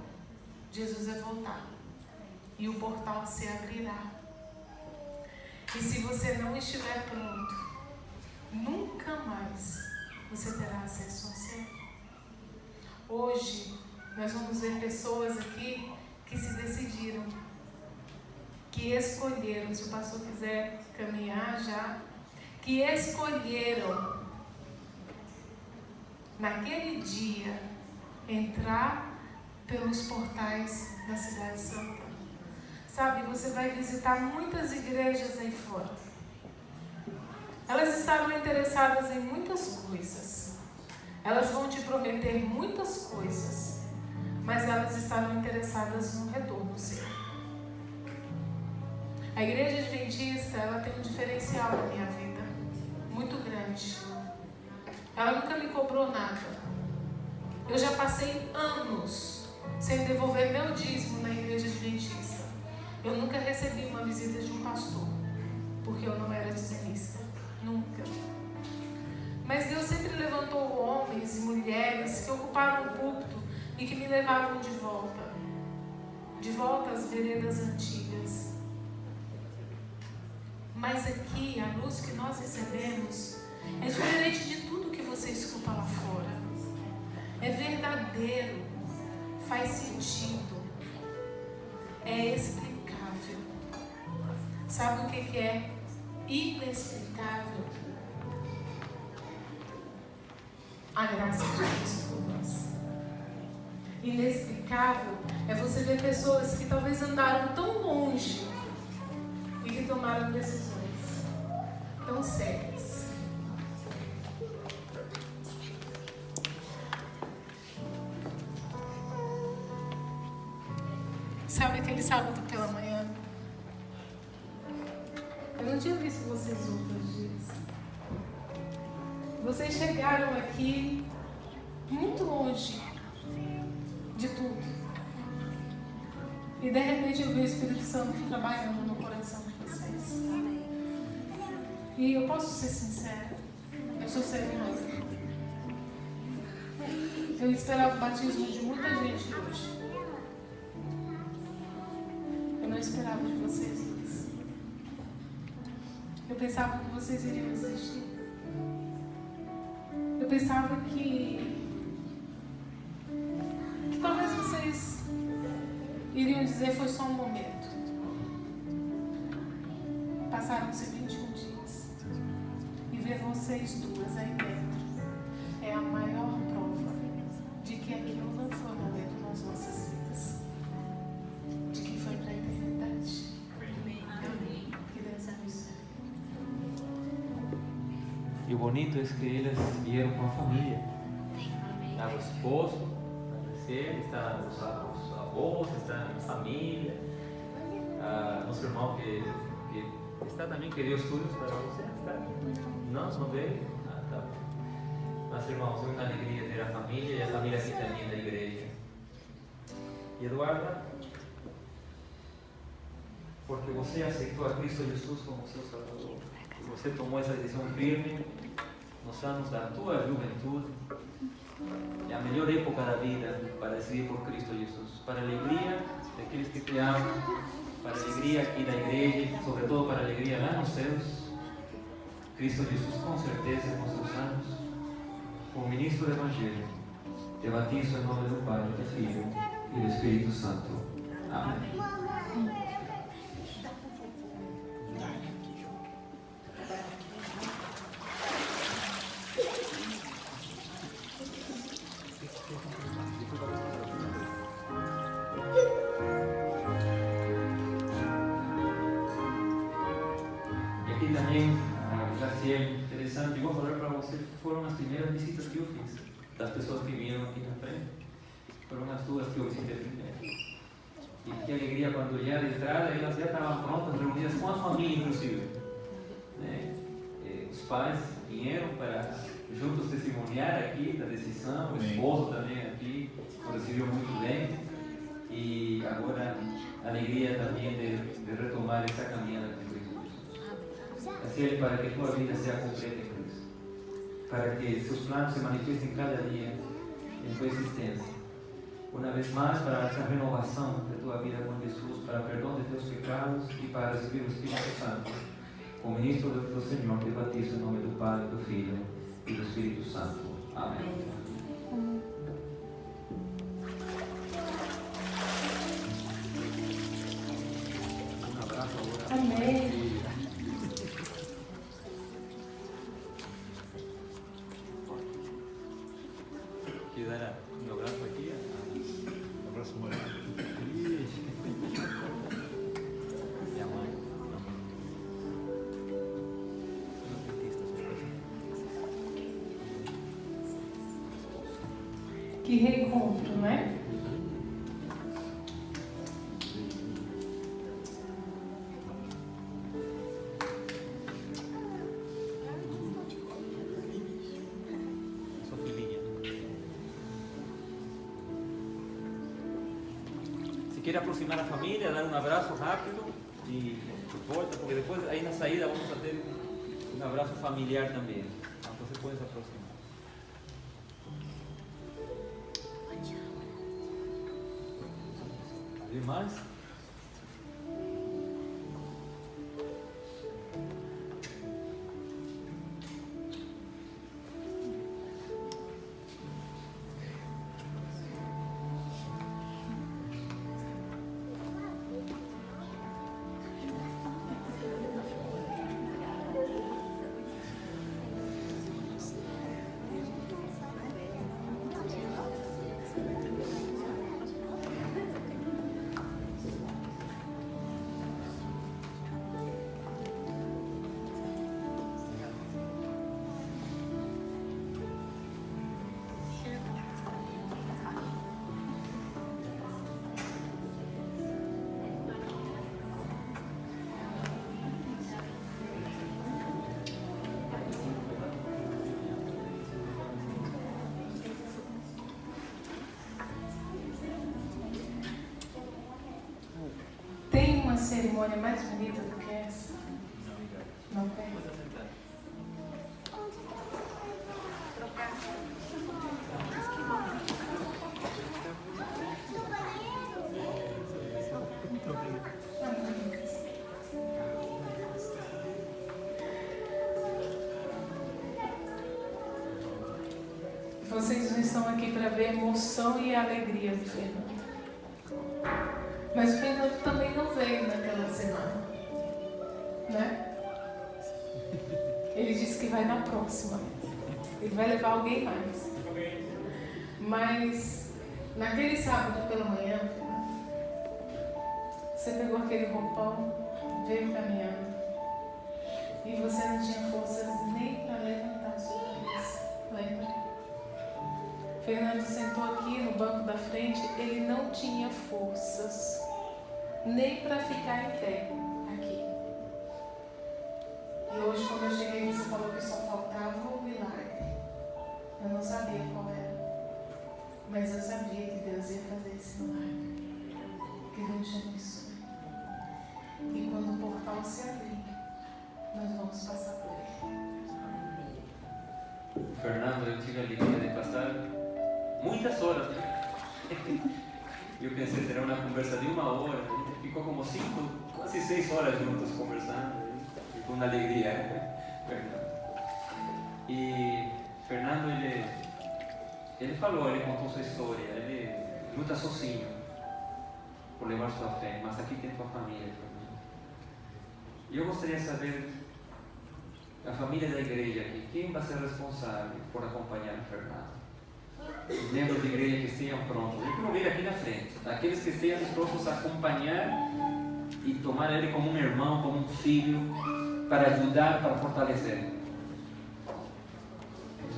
Jesus vai voltar. E o portal se abrirá. E se você não estiver pronto, nunca mais você terá acesso ao céu. Hoje, nós vamos ver pessoas aqui que se decidiram, que escolheram, se o pastor quiser caminhar já, que escolheram naquele dia entrar pelos portais da Cidade Santa. Sabe, você vai visitar muitas igrejas aí fora. Elas estarão interessadas em muitas coisas. Elas vão te prometer muitas coisas, mas elas estarão interessadas no retorno seu. A igreja adventista, ela tem um diferencial na minha vida, muito grande. Ela nunca me cobrou nada. Eu já passei anos sem devolver meu dízimo na igreja adventista. Eu nunca recebi uma visita de um pastor, porque eu não era dizimista. Nunca. Mas Deus sempre levantou homens e mulheres que ocuparam o púlpito e que me levavam de volta às veredas antigas. Mas aqui, a luz que nós recebemos é diferente de tudo que você escuta lá fora. É verdadeiro, faz sentido, é explicável. Sabe o que é inexplicável? A graça de Deus por nós. Inexplicável é você ver pessoas que talvez andaram tão longe e que tomaram decisões tão sérias. Sabe aquele sábado pela manhã? Eu não tinha visto vocês outros dias. Vocês chegaram aqui muito longe de tudo. E de repente eu vi o Espírito Santo trabalhando no coração de vocês. E eu posso ser sincera, eu sou cerimônia. Eu esperava o batismo de muita gente hoje. Eu não esperava de vocês dois. Eu pensava que vocês iriam existir. Eu pensava que talvez vocês iriam dizer foi só um momento. Passaram-se 21 dias. E ver vocês duas aí dentro é a maior prova de que aquilo não foi um momento nas nossas vidas. De que foi para a eternidade. Amém. Que Deus abençoe.
E o bonito é que eles vieram com a família. O esposo, conhecer, está os avós, está a família, nosso irmão que está também, que deu estudos para você, está? Não veio? Tá. Mas irmãos, é uma alegria ter a família e a família aqui também da igreja. E Eduarda, porque você aceitou a Cristo Jesus como seu Salvador, e você tomou essa decisão firme nos anos da tua juventude, é a melhor época da vida para decidir por Cristo Jesus, para a alegria daqueles que te amam, para a alegria aqui da igreja, sobretudo para a alegria lá nos céus. Cristo Jesus, com certeza, com seus anos, como ministro do Evangelho, te batizo em nome do Pai, do Filho e do Espírito Santo. Amém. Interessante, vou falar para você, foram as primeiras visitas que eu fiz, das pessoas que vieram aqui na frente, foram as duas que eu visitei primeiro. E que alegria quando já de entrada, elas já estavam prontas, reunidas com a família inclusive. Os pais vieram para juntos testemunhar aqui da decisão, o esposo também aqui, o recebeu muito bem. E agora a alegria também de retomar essa caminhada com Cristo. Assim, para que tua vida seja completa em Cristo, para que seus planos se manifestem cada dia em tua existência. Uma vez mais, para essa renovação de tua vida com Jesus, para o perdão de teus pecados e para receber o Espírito Santo. Como ministro do Senhor, te batizo em nome do Pai, do Filho e do Espírito Santo. Amém. Um abraço agora.
Amém.
Um abraço aqui.
Um abraço molhado.
Minha mãe.
Que reencontro, né?
Quer aproximar a família, dar um abraço rápido e volta, porque depois aí na saída vamos ter um abraço familiar também. Então você pode se aproximar. E mais?
Tem uma cerimônia mais bonita do que essa? Não tem? Vocês não estão aqui para ver a emoção e a alegria do Fernando. Mas o Fernando também não veio naquela semana, né? Ele disse que vai na próxima. Ele vai levar alguém mais. Mas naquele sábado pela manhã, você pegou aquele roupão, veio caminhando e você não tinha forças nem para levantar a sua cabeça. Lembra? Fernando sentou aqui no banco da frente, ele não tinha forças nem para ficar em pé aqui. E hoje, quando eu cheguei, você falou que só faltava um milagre. Eu não sabia qual era, mas eu sabia que Deus ia fazer esse milagre. Que Deus te abençoe. E quando o portal se abrir, nós vamos passar por ele.
Fernando, eu tive a alegria de passar muitas horas, né? Eu pensei, será uma conversa de 1 hora, a gente ficou como 5, quase 6 horas juntos conversando, e com uma alegria, Fernando. E Fernando, ele falou, ele contou sua história, ele luta sozinho por levar sua fé, mas aqui tem tua família, Fernando. E eu gostaria de saber, a família da igreja aqui, quem vai ser responsável por acompanhar o Fernando? Os membros da igreja que estejam prontos, eu quero vir aqui na frente, aqueles que estejam dispostos a acompanhar e tomar ele como um irmão, como um filho, para ajudar, para fortalecer.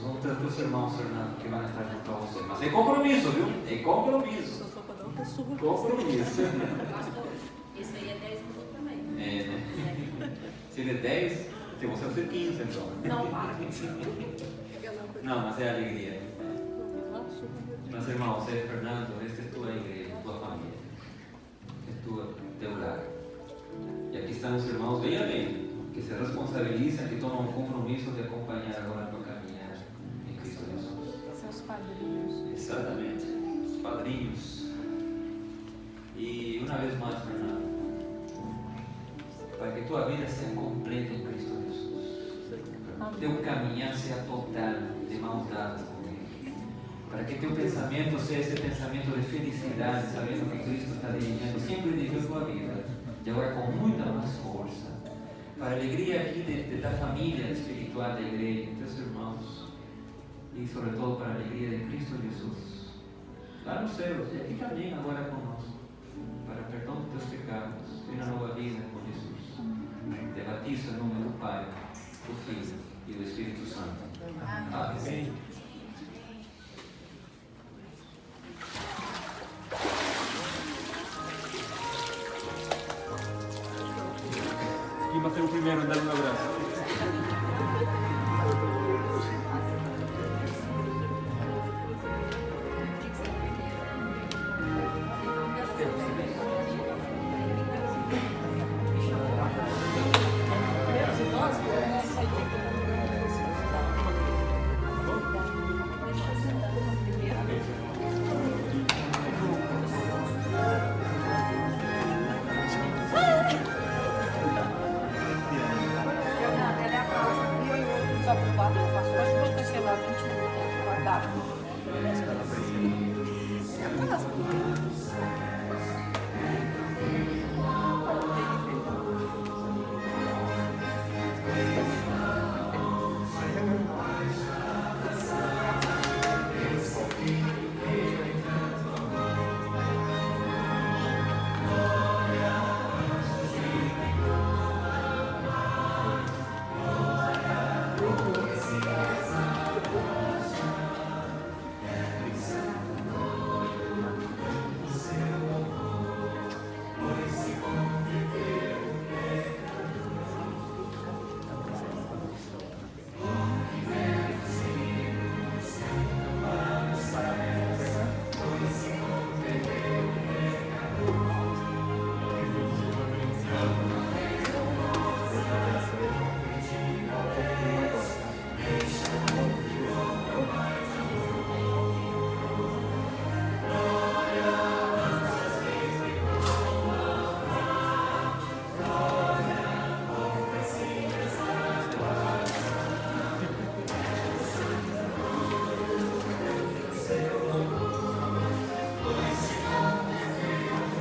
Vão ter teus irmãos, Fernando, que vão estar junto a você. Mas é compromisso, viu? É compromisso. Compromisso.
Isso aí é 10 minutos também.
É, né? Se ele é 10, então você vai ser 15, então.
Não, para.
Não, mas é alegria. Mas, irmão, você é Fernando, esta é tua igreja, tua família. É teu lar. E aqui estão os irmãos bem além, que se responsabilizam, que tomam o compromisso de acompanhar agora a tua caminhada em Cristo Jesus.
Seus padrinhos.
Exatamente, os padrinhos. E uma vez mais, Fernando, para que tua vida seja completa em Cristo Jesus. Teu caminhar seja total, de mãos dadas com Ele. Para que teu pensamento seja esse pensamento de felicidade, sabendo que Cristo está dirigindo, sempre dirigiu tua vida, e agora com muita mais força. Para a alegria aqui da família espiritual da igreja, teus irmãos, e sobretudo para a alegria de Cristo Jesus, lá no céu, e aqui também agora conosco, para perdão dos teus pecados, e uma nova vida com Jesus. Te batizo em nome do Pai, do Filho e do Espírito Santo. Amém.
Quem vai ser o primeiro a dar um abraço?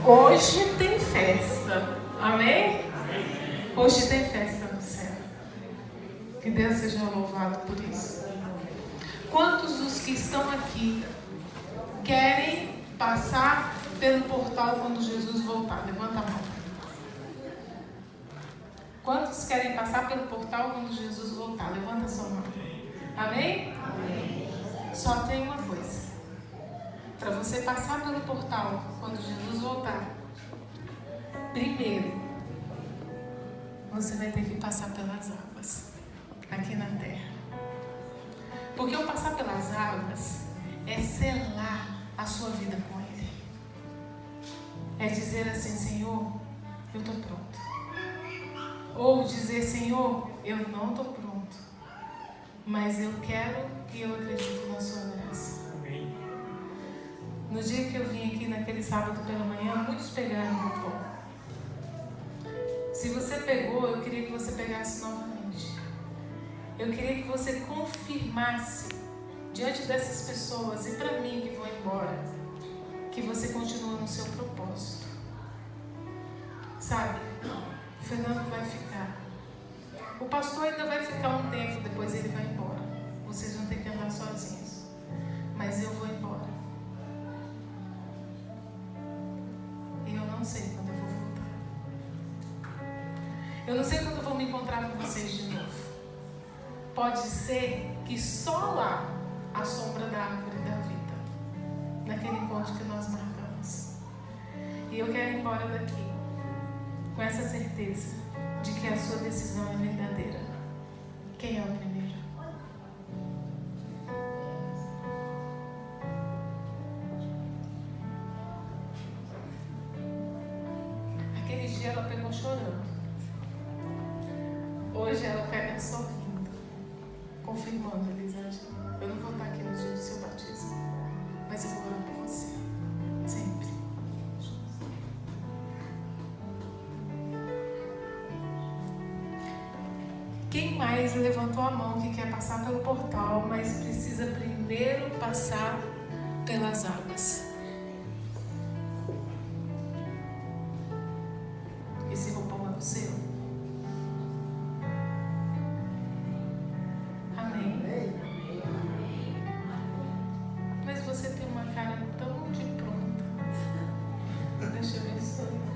Hoje tem festa, amém? Hoje tem festa no céu. Que Deus seja louvado por isso. Quantos dos que estão aqui querem passar pelo portal quando Jesus voltar? Levanta a mão. Quantos querem passar pelo portal quando Jesus voltar? Levanta a sua mão. Amém? Amém. Só tem uma coisa. para você passar pelo portal quando Jesus voltar, primeiro, você vai ter que passar pelas águas aqui na terra. Porque o passar pelas águas é selar a sua vida com Ele. É dizer assim: Senhor, eu estou pronto. Ou dizer: Senhor, eu não estou pronto, mas eu quero e eu acredito na sua graça.
Amém.
No dia que eu vim aqui, naquele sábado pela manhã, muitos pegaram no pão. Se você pegou, eu queria que você pegasse novamente. Eu queria que você confirmasse diante dessas pessoas e para mim que vou embora, que você continua no seu propósito. Sabe, o Fernando vai ficar. O pastor ainda vai ficar um tempo, depois ele vai embora. Vocês vão ter que andar sozinhos. Mas eu vou embora. E eu não sei quando eu vou voltar. Eu não sei quando eu vou me encontrar com vocês de novo. Pode ser que só lá, à sombra da árvore da vida, naquele encontro que nós marcamos. E eu quero ir embora daqui com essa certeza de que a sua decisão é verdadeira. Quem é o primeiro? Aquele dia ela pegou chorando. Hoje ela pega sorrindo, confirmando: Elisângela, eu não vou estar aqui no dia do seu batismo, mas eu vou orar por você, sempre. Quem mais levantou a mão que quer passar pelo portal, mas precisa primeiro passar pelas águas? Esse roupão é o seu? Amém? Mas você tem uma cara tão de pronta. Deixa eu ver isso.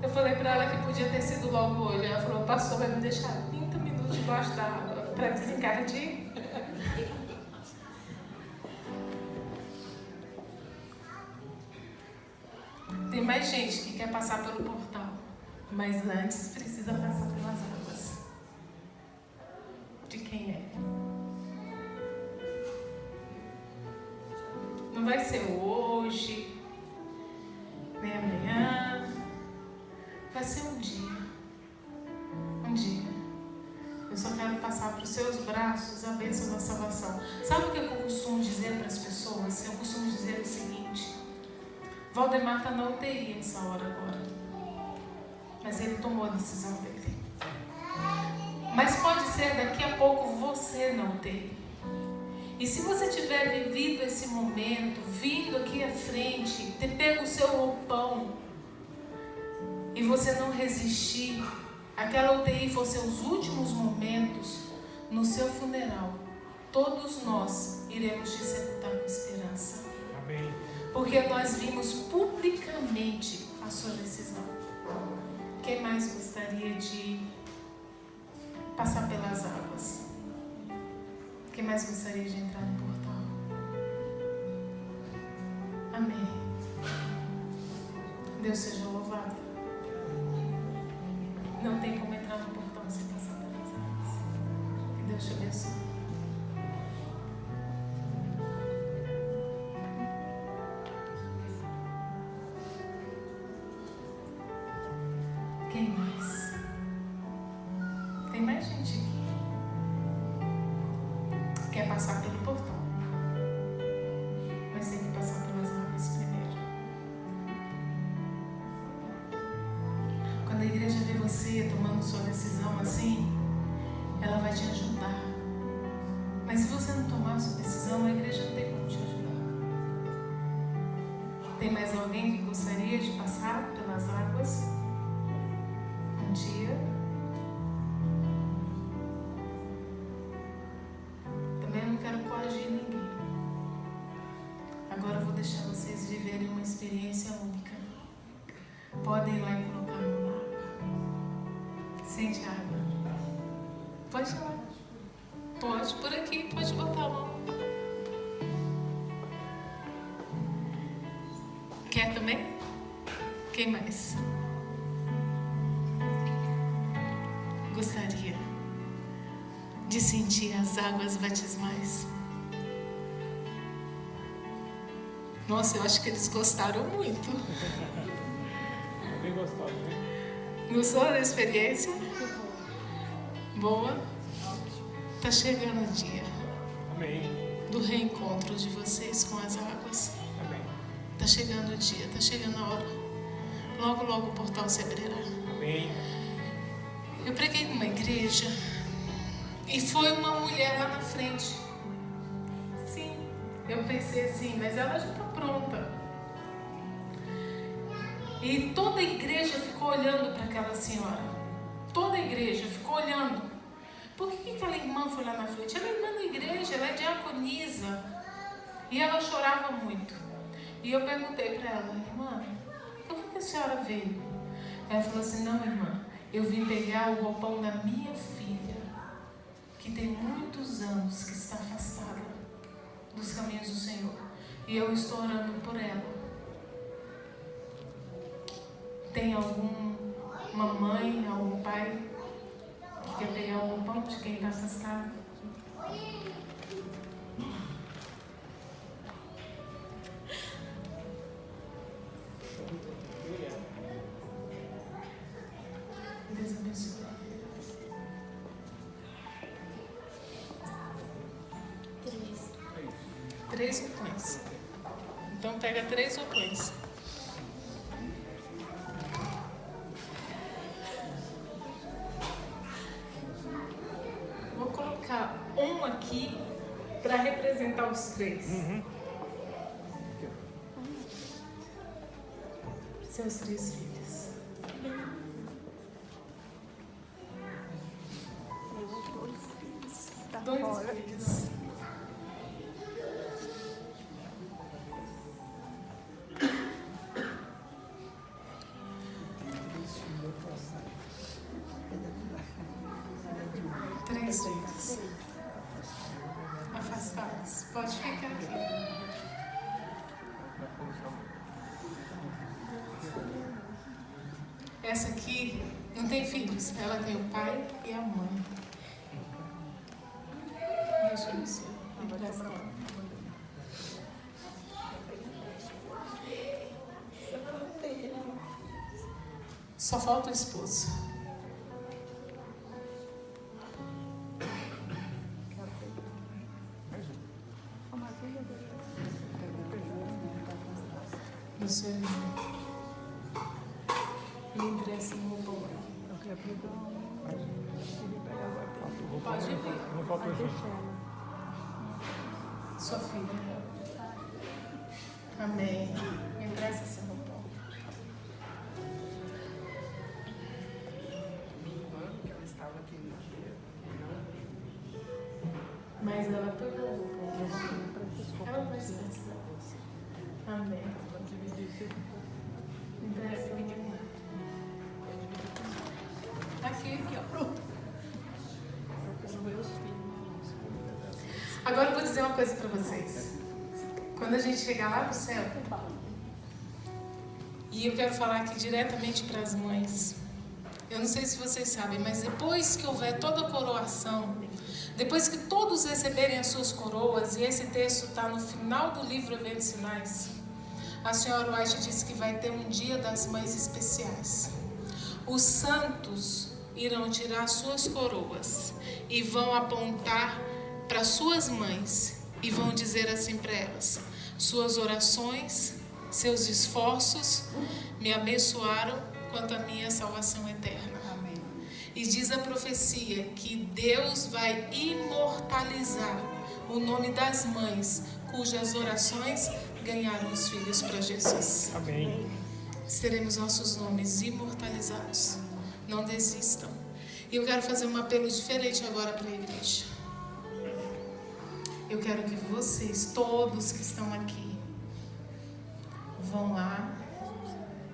Eu falei pra ela que podia ter sido logo hoje. Ela falou: pastor, vai me deixar 30 minutos debaixo da água pra desencardir? Tem mais gente que quer passar pelo portal, mas antes precisa passar pelas águas. De quem é? Não vai ser hoje, nem amanhã. Vai ser um dia. Um dia. Eu só quero passar para os seus braços a bênção da salvação. Sabe o que eu costumo dizer para as pessoas? Eu costumo dizer o seguinte: Valdemar está na UTI nessa hora agora, mas ele tomou a decisão dele. Mas pode ser daqui a pouco você na UTI. E se você tiver vivido esse momento, vindo aqui à frente, ter pego o seu roupão e você não resistir, aquela UTI for seus últimos momentos, no seu funeral, todos nós iremos te sepultar com esperança.
Amém.
Porque nós vimos publicamente a sua decisão. Quem mais gostaria de passar pelas águas? Quem mais gostaria de entrar no portal? Amém. Deus seja louvado. Não tem como entrar no portão sem passar pelas águas. Que Deus te abençoe. Quem mais? Tem mais gente aqui. Quer passar pelo portão, mas tem que passar pelas águas primeiro. Quando a igreja vê você tomando sua decisão assim, ela vai te ajudar. Mas se você não tomar a sua decisão, a igreja não tem como te ajudar. Tem mais alguém que gostaria de passar pelas águas? Um dia. Também não quero coagir ninguém. Agora eu vou deixar vocês viverem podem ir lá e colocar a mão na água. Sente a água. Pode ir lá. Pode, por aqui, pode botar a mão. Quer também? Quem mais? Gostaria de sentir as águas batismais. Nossa, eu acho que eles gostaram muito.
Bem gostoso, né?
Gostou da experiência? Boa? Tá chegando o dia.
Amém.
Do reencontro de vocês com as águas.
Amém.
Tá chegando o dia, tá chegando a hora. Logo, logo o portal se abrirá.
Amém.
Eu preguei numa igreja e foi uma mulher lá na frente. Sim, eu pensei assim, mas ela já tá pronta. E toda a igreja ficou olhando para aquela senhora. Toda a igreja ficou olhando. Por que aquela irmã foi lá na frente? Ela é irmã da igreja, ela é diaconisa. E ela chorava muito. E eu perguntei para ela, irmã, por que a senhora veio? Ela falou assim, não, irmã, eu vim pegar o roupão da minha filha, que tem muitos anos que está afastada dos caminhos do Senhor. E eu estou orando por ela. Tem alguma mãe, algum pai que quer pegar o roupão de quem está afastado? Deus abençoe. Três roupões. Então pega 3 roupões. Vou colocar um aqui para representar os 3. Seus 3 filhos. Dois filhos. Três filhos. Afastados. Pode ficar aqui. Essa aqui não tem filhos. Ela tem o pai e a mãe. Deixa eu ver. Só falta o esposo. Do seu irmão. E ingressa no roupão. Pode vir.
Não faltou gente.
Sua filha. Amém. Ingressa seu roupão. Mas ela pegou o roupão. Ela vai se batizar. Amém. Ingressa no roupão. Aqui, ó. Pronto. Agora eu vou dizer uma coisa para vocês. Quando a gente chegar lá no céu, e eu quero falar aqui diretamente para as mães. Eu não sei se vocês sabem, mas depois que houver toda a coroação, depois que todos receberem as suas coroas, e esse texto está no final do livro Eventos Sinais, a senhora White disse que vai ter um dia das mães especiais. Os santos irão tirar suas coroas e vão apontar para suas mães e vão dizer assim para elas: suas orações, seus esforços me abençoaram quanto à minha salvação eterna. Amém. E diz a profecia que Deus vai imortalizar o nome das mães cujas orações ganharam os filhos para Jesus.
Amém.
Teremos nossos nomes imortalizados. Não desistam. E eu quero fazer um apelo diferente agora para a igreja. Eu quero que vocês, todos que estão aqui, vão lá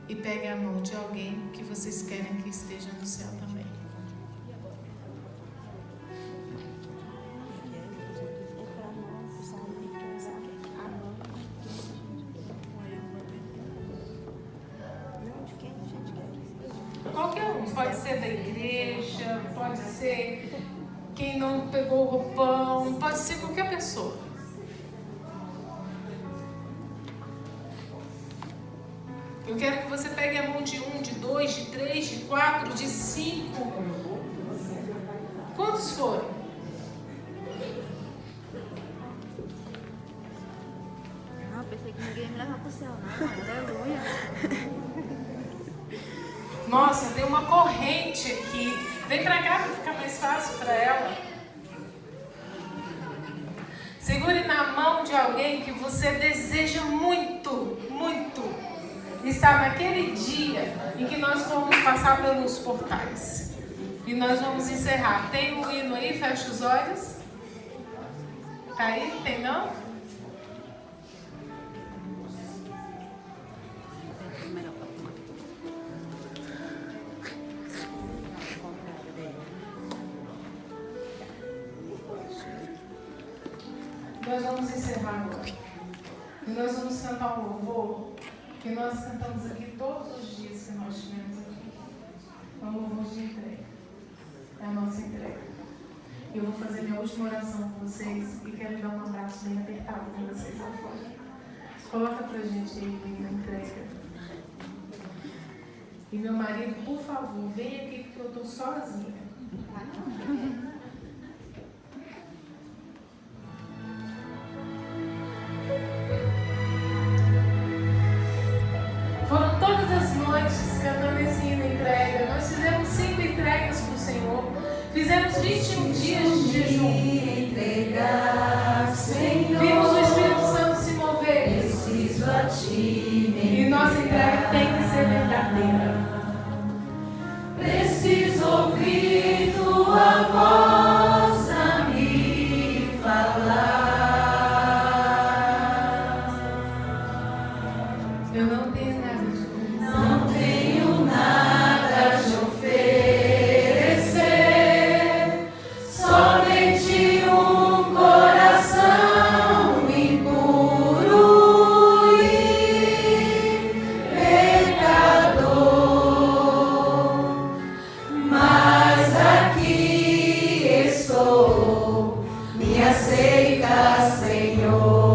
e pegue a mão de alguém que vocês querem que esteja no céu também. Qualquer um, pode ser da igreja, pode ser quem não pegou o roupão, pode ser qualquer pessoa. Eu quero que você pegue a mão de 1, de 2, de 3, de 4, de 5. Quantos foram?
Não, pensei que ninguém me leva pro céu, não. Aleluia.
Nossa, tem uma corrente aqui. Vem pra cá para ficar mais fácil para ela. Segure na mão de alguém que você deseja muito, muito estar naquele dia em que nós vamos passar pelos portais. E nós vamos encerrar. Tem um hino aí? Fecha os olhos. Tá aí? Tem não? Nós vamos encerrar agora. E nós vamos cantar um louvor que nós cantamos aqui todos os dias que nós tivemos aqui. É um louvor de entrega. É a nossa entrega. Eu vou fazer minha última oração com vocês e quero dar um abraço bem apertado com vocês lá fora. Coloca pra gente aí na entrega. E meu marido, por favor, vem aqui porque eu tô sozinha. Foram todas as noites cantando esse hino entrega. Nós fizemos 5 entregas para o Senhor. Fizemos 21 dias de jejum. Vimos o Espírito Santo se mover. Preciso a ti. E nossa entrega tem que ser verdadeira.
Preciso ouvir tua voz a me falar.
Eu não tenho nada de
Não tenho nada de oferecer, somente um coração impuro e pecador. Mas aqui estou, me aceita, Senhor.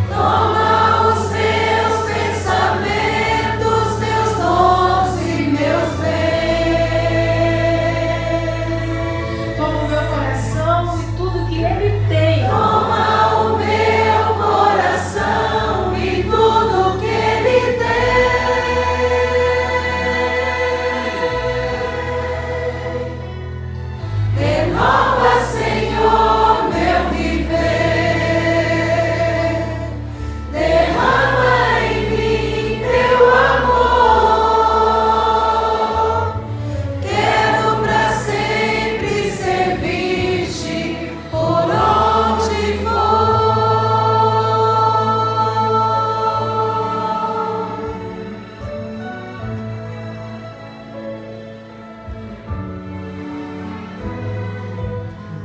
Toma os meus pensamentos, meus dons e meus bens.
Toma o meu coração e tudo que ele tem.
Toma o meu coração e tudo que ele tem. Renova, Senhor, meu viver. Derrama em mim teu amor. Quero pra sempre servir-te por onde for.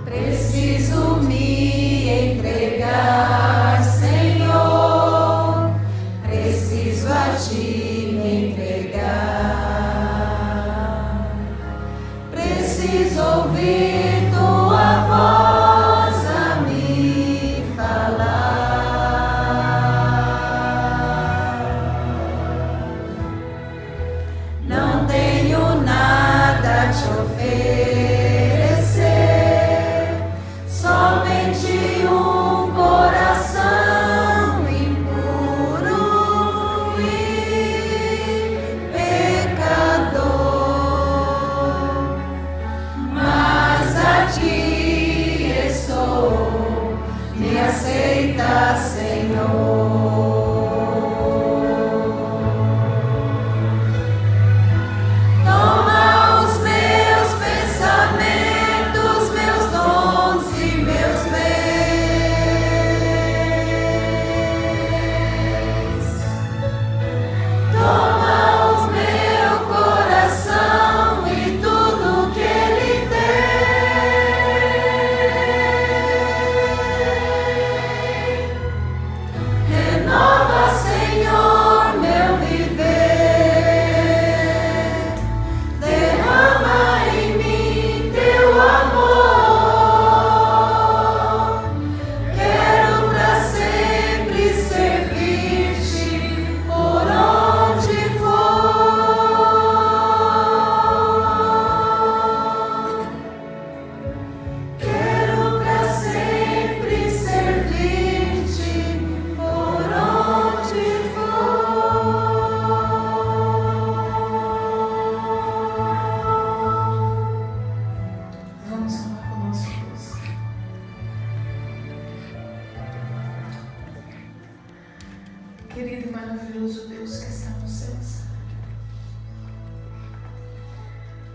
Preciso me entregar, Senhor. Preciso a ti me entregar. Preciso ouvir tua voz a me falar. Não tenho nada a te oferecer, somente um coração impuro e pecador. Mas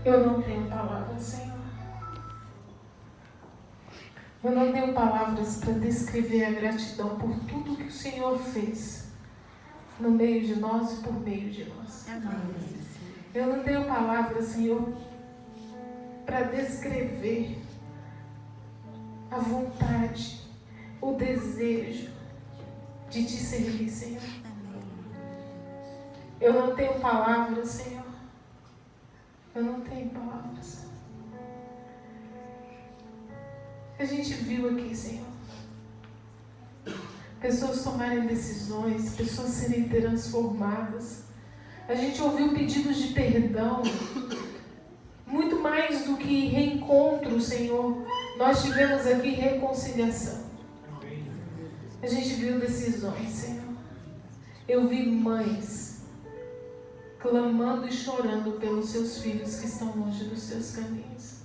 Eu não tenho palavras, Senhor. Eu não tenho palavras para descrever a gratidão por tudo que o Senhor fez no meio de nós e por meio de nós. Eu não tenho palavras, Senhor, para descrever a vontade, o desejo de te servir, Senhor. Eu não tenho palavras, Senhor. Eu não tenho palavras. A gente viu aqui, Senhor, pessoas tomarem decisões, pessoas serem transformadas. A gente ouviu pedidos de perdão, muito mais do que reencontro, Senhor. Nós tivemos aqui reconciliação. A gente viu decisões, Senhor. Eu vi mães clamando e chorando pelos seus filhos que estão longe dos seus caminhos.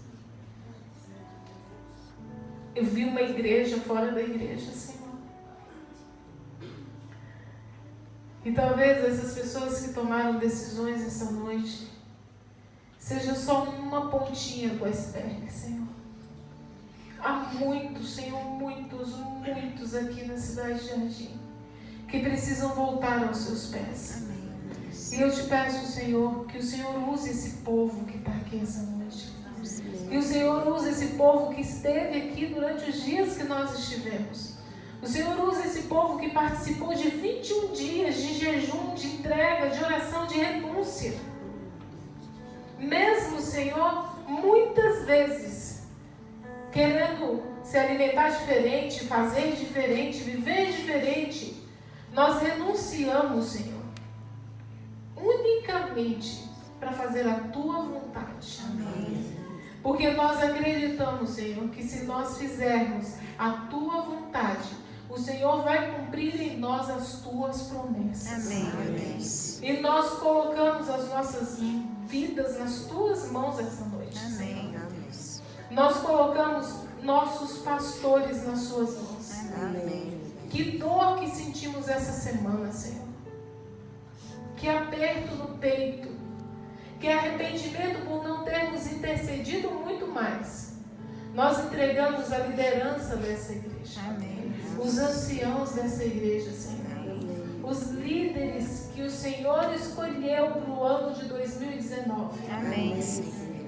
Eu vi uma igreja fora da igreja, Senhor. E talvez essas pessoas que tomaram decisões essa noite seja só uma pontinha do iceberg, Senhor. Há muitos, Senhor, muitos aqui na cidade de Jardim que precisam voltar aos seus pés. E eu te peço, Senhor, que o Senhor use esse povo que está aqui essa noite. Que o Senhor use esse povo que esteve aqui durante os dias que nós estivemos. O Senhor usa esse povo que participou de 21 dias de jejum, de entrega, de oração, de renúncia. Mesmo, Senhor, muitas vezes, querendo se alimentar diferente, fazer diferente, viver diferente, nós renunciamos, Senhor, unicamente para fazer a Tua vontade. Amém. Porque nós acreditamos, Senhor, que se nós fizermos a Tua vontade, o Senhor vai cumprir em nós as Tuas promessas. Amém. Amém. E nós colocamos as nossas vidas nas Tuas mãos essa noite. Amém. Nós colocamos nossos pastores nas Suas mãos. Amém. Que dor que sentimos essa semana, Senhor. Que aperto no peito. Que arrependimento por não termos intercedido muito mais. Nós entregamos a liderança dessa igreja. Amém. Os anciãos dessa igreja, Senhor. Amém. Os líderes que o Senhor escolheu para o ano de 2019. Amém.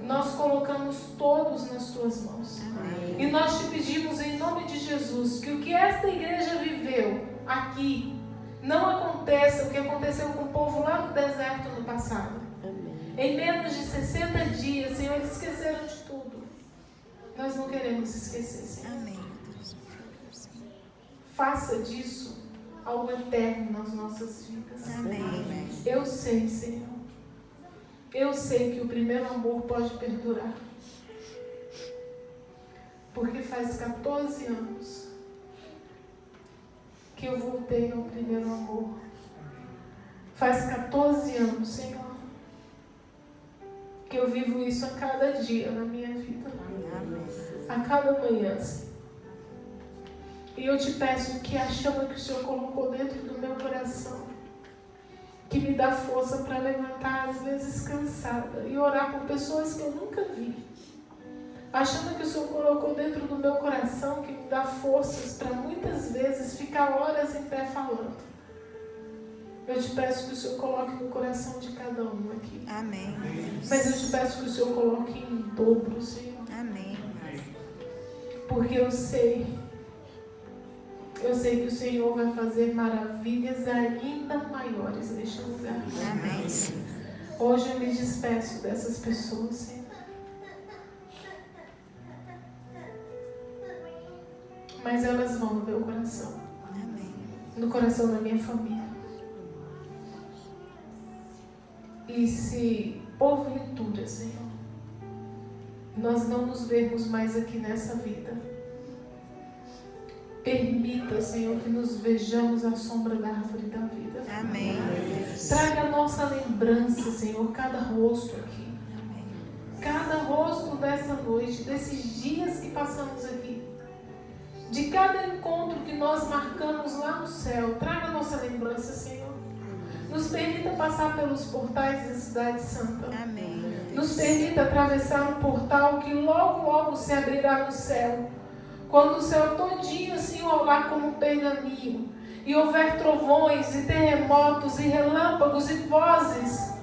Nós colocamos todos nas Tuas mãos. Amém. E nós te pedimos em nome de Jesus que o que esta igreja viveu aqui não aconteça o que aconteceu com o povo lá no deserto no passado. Amém. Em menos de 60 dias, Senhor, eles esqueceram de tudo. Nós não queremos esquecer, Senhor. Amém. Faça disso algo eterno nas nossas vidas. Amém. Eu sei, Senhor. Eu sei que o primeiro amor pode perdurar. Porque faz 14 anos que eu voltei ao primeiro amor. Faz 14 anos, Senhor, que eu vivo isso a cada dia na minha vida. A cada manhã, Senhor. E eu te peço que a chama que o Senhor colocou dentro do meu coração, que me dá força para levantar, às vezes cansada, e orar por pessoas que eu nunca vi. A chama que o Senhor colocou dentro do meu coração, que me dá forças para muitas vezes ficar horas em pé falando. Eu te peço que o Senhor coloque no coração de cada um aqui. Amém. Mas eu te peço que o Senhor coloque em dobro, Senhor. Amém. Porque eu sei que o Senhor vai fazer maravilhas ainda maiores neste lugar. Amém. Hoje eu me despeço dessas pessoas, Senhor. Mas elas vão no meu coração. Amém. No coração da minha família. E se, porventura, Senhor, nós não nos vermos mais aqui nessa vida, permita, Senhor, que nos vejamos à sombra da árvore da vida. Amém. Traga a nossa lembrança, Senhor, cada rosto aqui. Amém. Cada rosto dessa noite, desses dias que passamos aqui. De cada encontro que nós marcamos lá no céu. Traga a nossa lembrança, Senhor. Nos permita passar pelos portais da Cidade Santa. Amém. Nos permita atravessar um portal que logo, logo se abrirá no céu. Quando o céu todinho se enrolar como um pergaminho, e houver trovões, e terremotos, e relâmpagos, e vozes,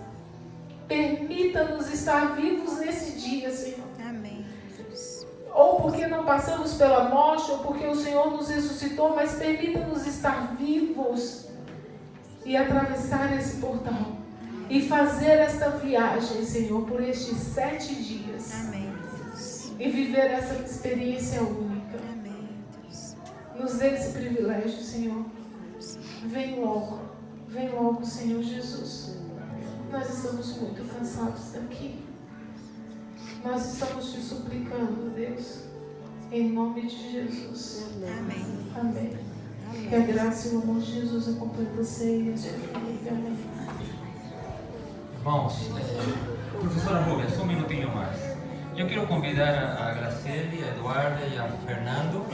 permita-nos estar vivos nesse dia, Senhor.
Amém.
Ou porque não passamos pela morte, ou porque o Senhor nos ressuscitou, mas permita-nos estar vivos e atravessar esse portal. E fazer esta viagem, Senhor, por estes 7 dias.
Amém.
E viver essa experiência única.
Amém.
Nos dê esse privilégio, Senhor. Vem logo, Senhor Jesus. Nós estamos muito cansados daqui. Nós estamos te suplicando, Deus, em nome de Jesus.
Amém.
Amém. Que a graça e o amor de Jesus acompanhe você e a sua família. Amém.
Irmãos, professora Rubia, só um minutinho mais. Eu quero convidar a Graciele, a Eduarda e a Fernando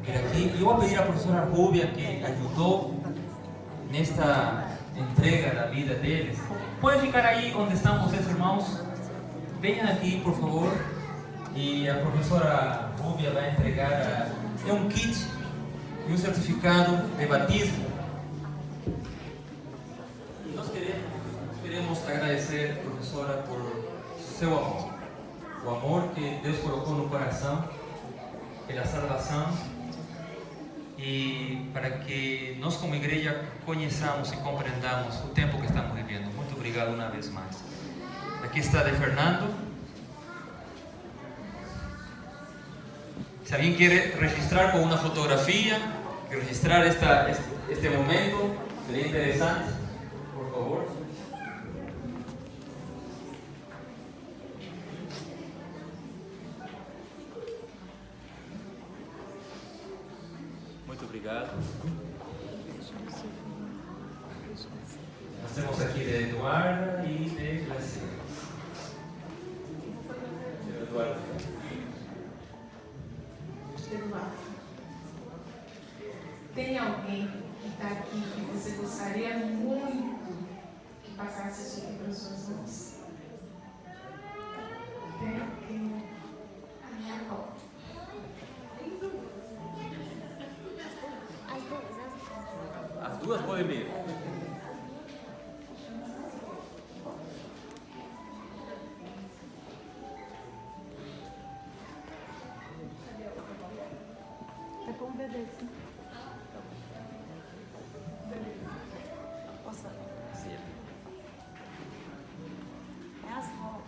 vir aqui. Eu vou pedir à professora Rubia, que ajudou nesta entrega da vida deles. Pode ficar aí onde estão vocês, irmãos? Venham aqui, por favor. E a professora Rubia vai entregar um kit e um certificado de batismo. Nós queremos agradecer, professora, por seu amor. O amor que Deus colocou no coração, pela salvação, e para que nós como igreja conheçamos e compreendamos o tempo que estamos vivendo. Muito obrigado uma vez mais. Aqui está de Fernando. Se alguém quer registrar com uma fotografia, registrar este momento, seria interessante, por favor. Muito obrigado. Nós temos aqui de Eduarda e de Graciela. Eduardo.
Tem alguém que está aqui que você gostaria muito que passasse isso aqui para as suas mãos? Tem? Quem?
As duas podem vir.
É para um bebê, sim. Posso?
Sim.
É as rolas.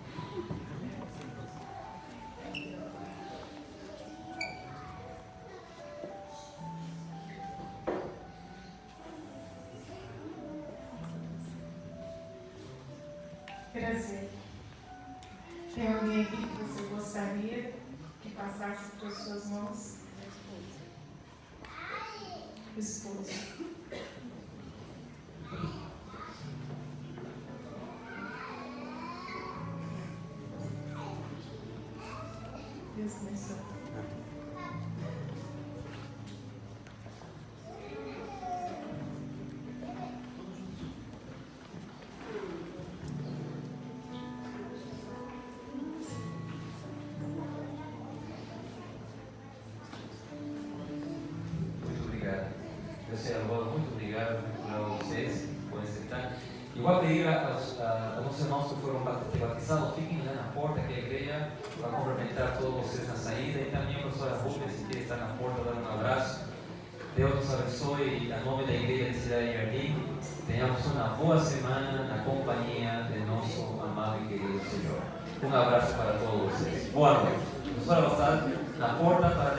Prazer. Tem alguém aqui que você gostaria que passasse para as suas mãos? Esposo. Deus abençoe.
Muito obrigado a vocês por aceitar. Eu vou pedir aos nossos irmãos que foram batizados, fiquem lá na porta, que a igreja vai cumprimentar todos vocês na saída. E também a professora Rubia, se quer estar na porta, dar um abraço. Deus nos abençoe e, em nome da igreja de Cidade Jardim, tenhamos uma boa semana na companhia de nosso amado e querido Senhor. Um abraço para todos vocês. Boa noite. Professora, você na porta para